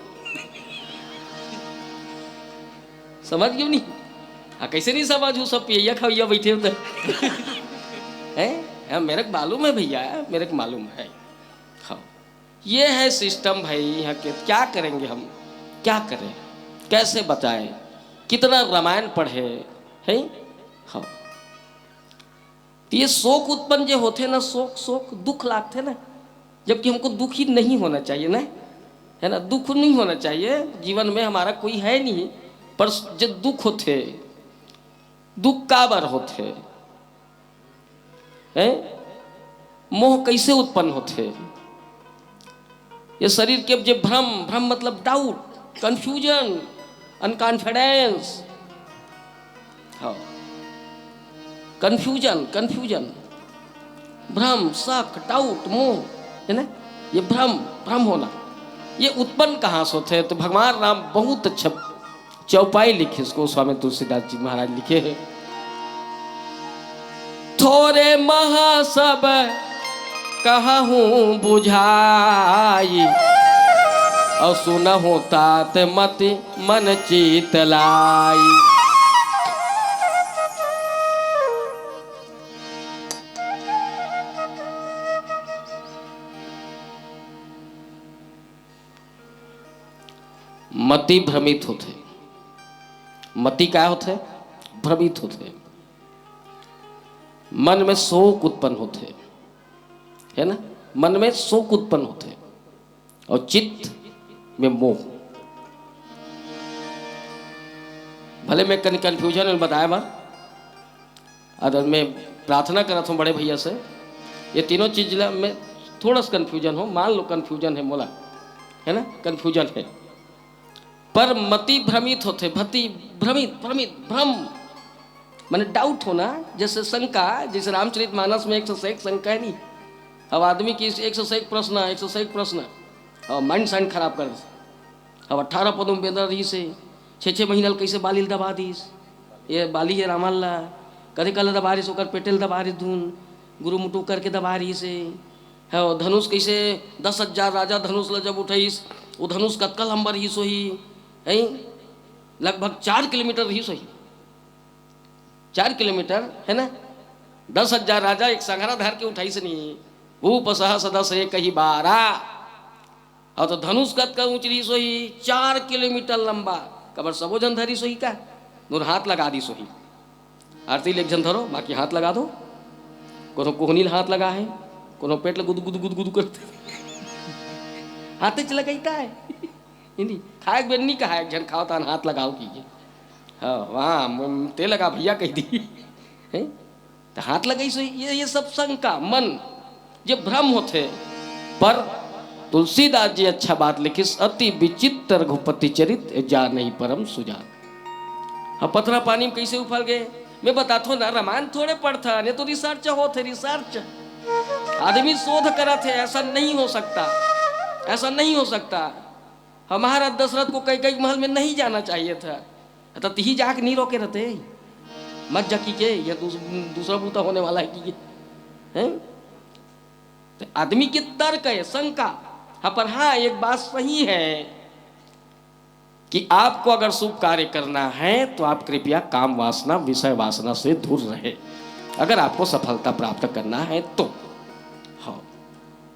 समझ क्यों नहीं? हाँ कैसे नहीं समझ, सब पिया खाइया बैठे होते हैं। मेरे को मालूम है भैया, मेरे को मालूम है। हाँ ये है सिस्टम भाई यहाँ के। क्या करेंगे हम, क्या करें, कैसे बताएं? कितना रामायण पढ़े है। हाँ तो ये शोक उत्पन्न जो होते ना, शोक दुख लागते ना, जबकि हमको दुख ही नहीं होना चाहिए ना, है ना? दुख नहीं होना चाहिए जीवन में, हमारा कोई है नहीं। पर जो दुख होते, दुख काबर होते हैं, मोह कैसे उत्पन्न होते? ये शरीर के जो भ्रम मतलब डाउट, कंफ्यूजन, अनकॉन्फिडेंस। हाँ कंफ्यूजन, भ्रम, शक, डाउट, मोह, है ना? ये भ्रम होना, ये उत्पन्न कहाँ से होते हैं? तो भगवान राम बहुत अच्छा चौपाई लिखे, इसको स्वामी तुलसीदास जी महाराज लिखे हैं। थोरे महा सब कहूँ बुझाई, और सुनहु तात मति मन चित लाई। मति भ्रमित होते, मति क्या होते? भ्रमित होते, मन में शोक उत्पन्न होते, है ना, मन में शोक उत्पन्न होते, और चित्त में मोह। भले मैं कन्फ्यूजन में बताया बार, अगर मैं प्रार्थना कर रहा हूँ बड़े भैया से, ये तीनों चीज में थोड़ा सा कन्फ्यूजन हो, मान लो कन्फ्यूजन है मोला, है ना, कन्फ्यूजन है, पर मति भ्रमित होते, भति भ्रमित, भ्रमित भ्रम माने डाउट होना, जैसे शंका, जैसे रामचरितमानस में 101 शंका है नहीं, अब आदमी की 101 प्रश्न, 101 प्रश्न, और माइंड साइंड खराब कर, अब 18 पदों में बेदर रही से 6 महीना कैसे बालिल दबा दीस, ये बाली है रामल्ला कदे कल दबा रही सोकर पेटेल दबा रही धुन गुरु मुटू करके दबा रही से है, धनुष कैसे 10,000 राजा धनुष ल जब उठाईस, वो धनुष कतका लंबा रही सोही है, लगभग 4 किलोमीटर रही सोही, 4 किलोमीटर है ना, 10,000 राजा एक संघरा धार के उठाई से नहीं, भूप सह सदस्य एक ही 12, और तो धनुष कतका ऊंच रही सोही 4 किलोमीटर लंबा, कबर सबोजन धरी सोही का, दोनों हाथ लगा दी सोही, आरती लेख जन धरो बाकी हाथ लगा दो, कोनो कोहनील हाथ लगा है, कोनो पेट ल गुद गुद गुद गुद करते हाथे चला कहता है हिंदी खाए बेन्नी कहा एक जन खाओ तान हाथ लगाओ कीजिए, हाँ वहाँ ते लगा भैया कह दी है, तो हाथ लगाई सो ये सब शंका मन ये भ्रम होते, पर तुलसीदास जी अच्छा बात लिखी, अति विचित्र रघुपति चरित जा नहीं परम सुजान। हाँ पथरा पानी में कैसे उफल गए, मैं बताता हूँ ना, रामायण थोड़े पढ़ता, नहीं तो रिसर्च होते, रिसर्च आदमी शोध करा थे, ऐसा नहीं हो सकता, ऐसा नहीं हो सकता। हमारा दशरथ को कई कई महल में नहीं जाना चाहिए था, तो ही जाके नहीं रोके रहते, मत जा कीजिए, यह दूसरा बूता होने वाला है कीजिए, हैं? तो आदमी के तर्क है, शंका। हाँ पर हाँ एक बात सही है कि आपको अगर शुभ कार्य करना है तो आप कृपया काम वासना विषय वासना से दूर रहे, अगर आपको सफलता प्राप्त करना है तो। हाँ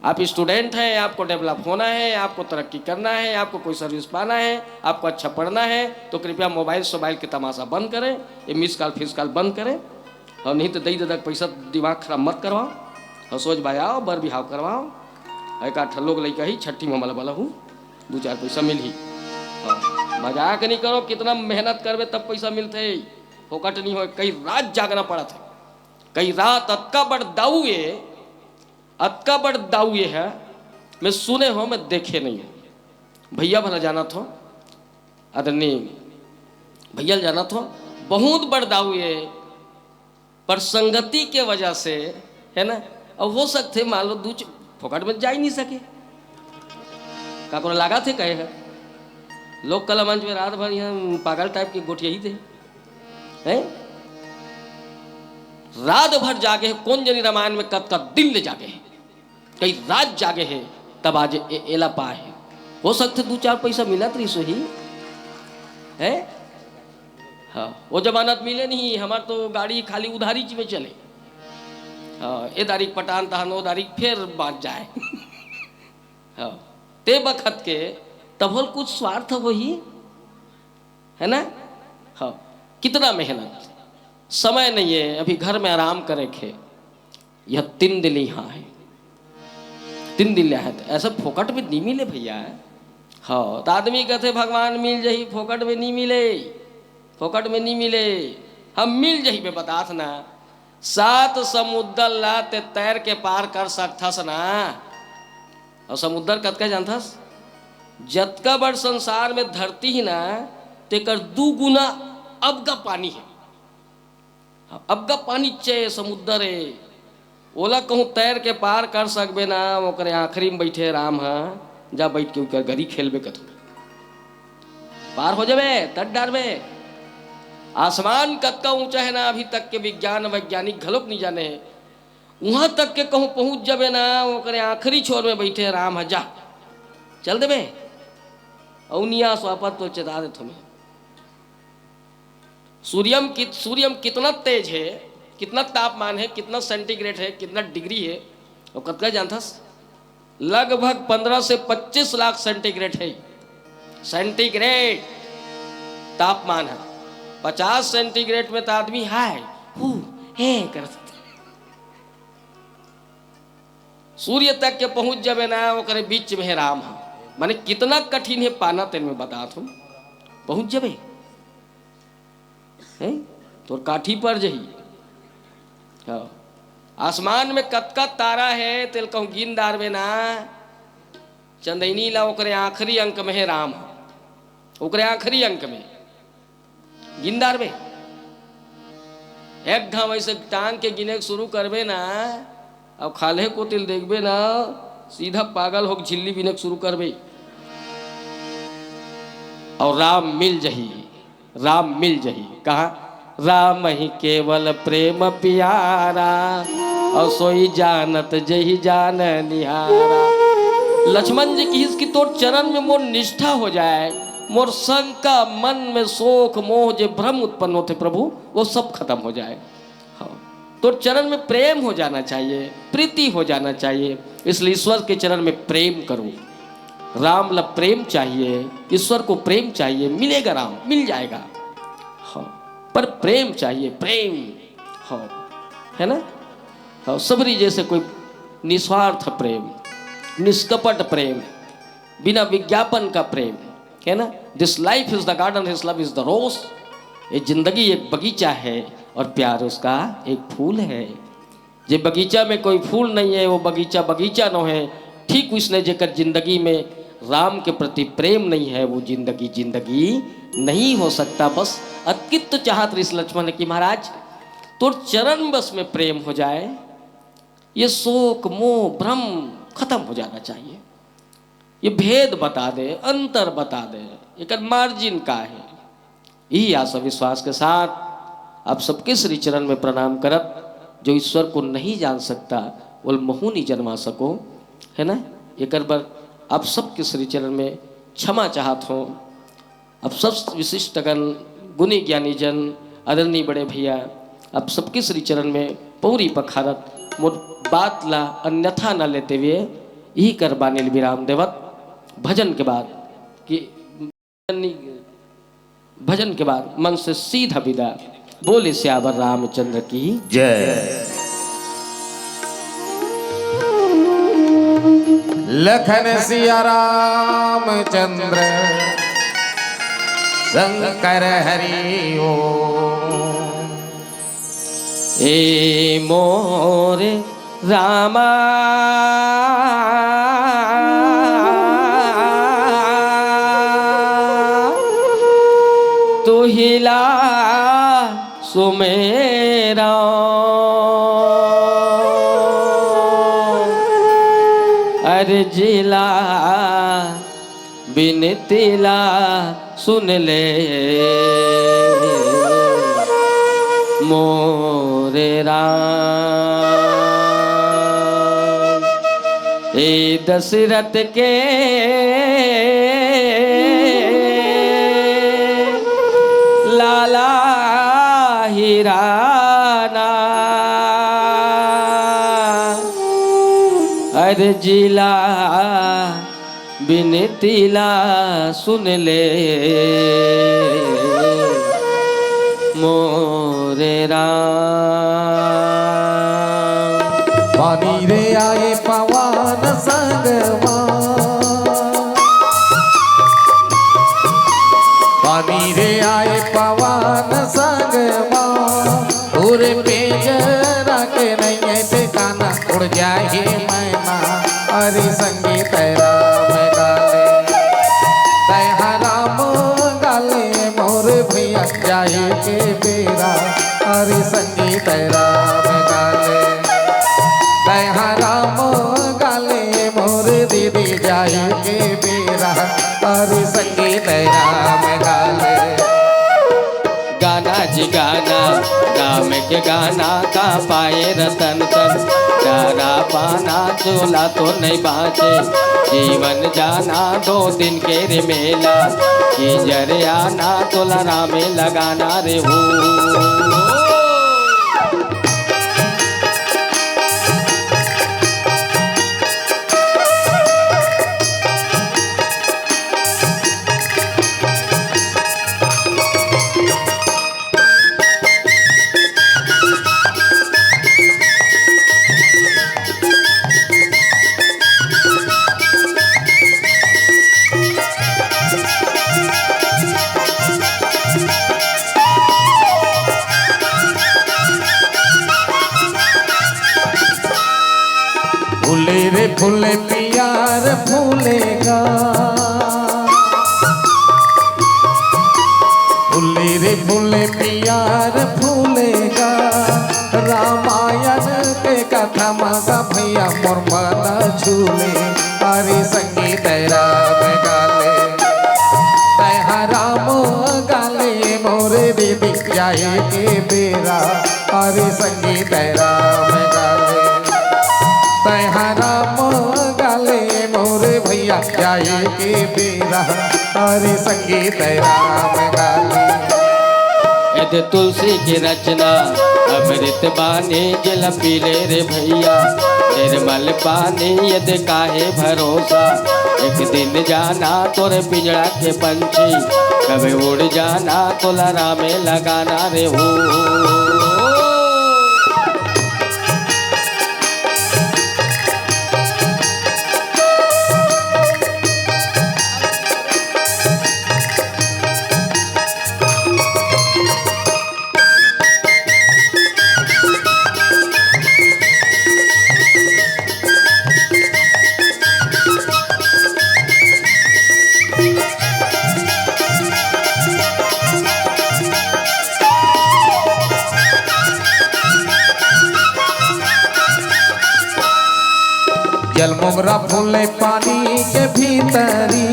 आप स्टूडेंट हैं, आपको डेवलप होना है, आपको तरक्की करना है, आपको कोई सर्विस पाना है, आपको अच्छा पढ़ना है, तो कृपया मोबाइल के तमाशा बंद करें, ये मिस कॉल फिस कॉल बंद करें, और नहीं तो दई ददक पैसा दिमाग खराब मत करवाओ, और सोच बजाओ बर बिहाव करवाओ, एक आठ लोग लड़का ही छठी में वाला हूँ 2-4 पैसा मिल ही, मजाक नहीं करो, कितना मेहनत करवे तब पैसा मिलते, फोकट नहीं हो, कई रात जागना पड़ा था, कई रात अतका बड़ दाऊए है, मैं सुने हो मैं देखे नहीं हूँ। भैया भला जाना था, आदरणीय भैया जाना था, बहुत बड़ दाऊए, पर संगति के वजह से है ना, अब हो सकते मान लो दूच फोकट में जा ही नहीं सके, काको लगा थे कहे है लोग कला मंच में रात भर यहाँ पागल टाइप के गोटिया ही थे, हैं? रात भर जागे है, कौन जनी रामायण में कब कब दिन ले जागे है, कई रात जागे है, तब आज एला पाए है, हो सकते 2-4 पैसा मिला तो सो ही है। हाँ वो जमानत मिले नहीं, हमार तो गाड़ी खाली उधारी में चले, हाँ ए तारीख पटान तहन ओ तारीख फिर बात जाए हाँ ते बखत के तब होल कुछ स्वार्थ वही है ना। हाँ कितना मेहनत, समय नहीं है, अभी घर में आराम करे खे, यह 3 दिन यहाँ है, 3 दिन है, तो ऐसा फोकट में नहीं मिले भैया। हाँ तो आदमी कहते भगवान मिल जाही, फोकट में नहीं मिले, फोकट में नहीं मिले, हम मिल जाही पे बताथ ना, 7 समुद्र ला ते तैर के पार कर सकथस ना, और समुद्र कतका जानथस, जतका बड़ संसार में धरती ही ना तेकर 2 गुना अब का पानी है, अब का पानी चे समुद्र है, ओला कहूँ तैर के पार कर सकबे ना, ओकरे आखिरी में बैठे राम हाँ जा बैठ के उकर घरी खेलबे कथू पार हो जाबे, तट डारबे। आसमान कतका ऊंचा है ना, अभी तक के विज्ञान वैज्ञानिक घलोक नहीं जाने, वहां तक के कहूँ पहुंच जाबे ना, ओकरे आखिरी छोर में बैठे राम जा चल देबे, औनिया स्वापत तो चेता दे तुम्हें। सूर्यम कितना तेज है, कितना तापमान है, कितना सेंटीग्रेड है, कितना डिग्री है, और कतका जानथस, लगभग 15 से 25 लाख सेंटीग्रेड है, सेंटीग्रेड तापमान है, 50 सेंटीग्रेड में तो आदमी हाय हू हे करते, सूर्य तक के पहुंच जावे ना ओकरे बीच में राम है। माने कितना कठिन है पाना तेन में बता तुम पहुंच जावे हैं तो काठी पर जही। हाँ। आसमान में कतकत तारा है तेल कहूँ गिन डारवे ना चंदैनी ला ओकरे आखिरी अंक में है राम, ओकरे आखिरी अंक में गिन डारवे। एक घाव ऐसे टांग के गिने शुरू करवे ना अब खाले को तिल देखबे ना सीधा पागल हो झिल्ली बिने शुरू करबे और राम मिल जही, राम मिल जही। कहा राम ही केवल प्रेम प्यारा और सोई जानत जही जान निहारा। लक्ष्मण जी की इसकी तो चरण में मोर निष्ठा हो जाए, मोर शंका मन में शोक मोह जो भ्रम उत्पन्न होते प्रभु वो सब खत्म हो जाए। हाँ तो चरण में प्रेम हो जाना चाहिए, प्रीति हो जाना चाहिए। इसलिए ईश्वर के चरण में प्रेम करो। राम ला प्रेम चाहिए, ईश्वर को प्रेम चाहिए, मिलेगा राम मिल जाएगा। हाँ पर प्रेम चाहिए, प्रेम। हाँ है ना। हाँ सबरी जैसे कोई निस्वार्थ प्रेम, निष्कपट प्रेम, बिना विज्ञापन का प्रेम है ना। This life is the garden his love is the rose. ये जिंदगी एक बगीचा है और प्यार उसका एक फूल है। जे बगीचा में कोई फूल नहीं है वो बगीचा बगीचा न है। ठीक उसने जेकर जिंदगी में राम के प्रति प्रेम नहीं है वो जिंदगी जिंदगी नहीं हो सकता। बस अत्कित चाहत ऋषि लक्ष्मण की महाराज तो चरण बस में प्रेम हो जाए, ये शोक मोह भ्रम खत्म हो जाना चाहिए। ये भेद बता दे, अंतर बता दे, एक मार्जिन का है। यही आशा विश्वास के साथ आप सबके श्री चरण में प्रणाम करत, जो ईश्वर को नहीं जान सकता वो महू नहीं जन्मा सको है ना। एक बार आप सबके श्री चरण में क्षमा चाहत हो। अब सब विशिष्टगण गुणी ज्ञानी जन आदरणीय बड़े भैया आप सबके श्री चरण में पौरी पखारत मोर बात ला अन्यथा न लेते हुए यही कर बानिल विराम देवत। भजन के बाद कि भजन के बाद मन से सीधा विदा। बोले श्यावर रामचंद्र की जय। लखन सिया रामचंद्र शंकर हरि ओम। ए मोरे रामा तू हिला सुमेरा अर्जिला बिनतिला सुन ले मोरे राम। ए दशरथ के लाला हिराना अर्जिला बिनतिला सुन ले मोरे राम। पानी रे आए पवन संगमा, पानी रे आए पवन संगमा, पूरे पे जरा के नहीं है ठिकाना उड़ जाए मैना। हरि संगीत राम गाले तैहा राम गाले मोर भैया जाए के बेरा। हरि संगीत राम गाले तैहा राम गाले मोर दीदी जाए के बेरा। हरि संगीत राम गाले। गाना जी गाना राम के गाना का पाए रतन तन। डरा पाना चोला तो नहीं बाँचे जीवन जाना 2 दिन के रे मेला। कि जरे आना तोला रामे लगाना रे हो। फूले प्यार फूलेगा, फूले रे फूले प्यार फूलेगा। रामायण के कथा मगा भैया मोर मन झूले, हरे संगीत राम गाले, तैहा राम गाले मोरे दीदी जाए के बेरा, हरे संगीत राम गाले, तैहा राम गाले मोरे भैया जाए के बेरा, हरे संगीत राम गाले। यदि तुलसी की रचना अमृत बानी जल पीले रे भैया, निर्मल पानी यदि काहे भरोसा। एक दिन जाना तोरे पिंजड़ा के पंछी, कभी उड़ जाना तो लड़ा में लगाना रे हो। जल मोगरा फूले पानी के भीतरी,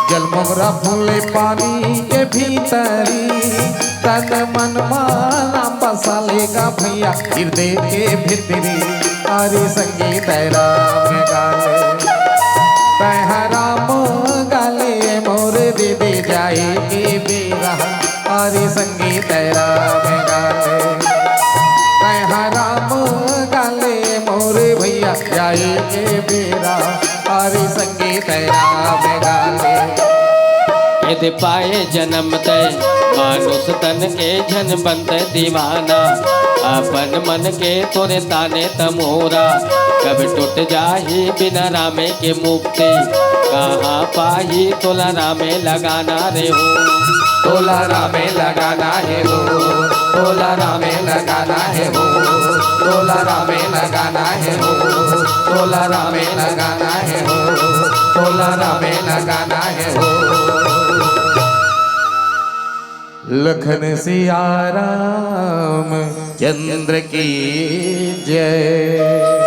जल मोगरा फूले पानी के भीतरी। तन मन माना बसालेगा भैया हृदय के भीतरी, हरे संगीत राम गाले, तैहा राम गाले मोर दीदी जाए के बेरा, हरे संगीत राम गाले, तैहा राम गाले मोरे भैया जाए के बेरा, हरे संगीत राम गाले। यदि पाए जन्म तय मानुष तन के जन बनते दीवाना, अपन मन के तोरे ताने तमोरा। कब टूट जाही बिना रामे के मुक्ति, कहाँ पाही तोला रामे लगाना रे हो। तोला रामे लगाना है हो, तोला रामे लगाना है हो, तोला रामे लगाना है हो, तोला रामे लगाना है हो, तोला रामे लगाना है हो। लखन सिया राम चंद्र की जय।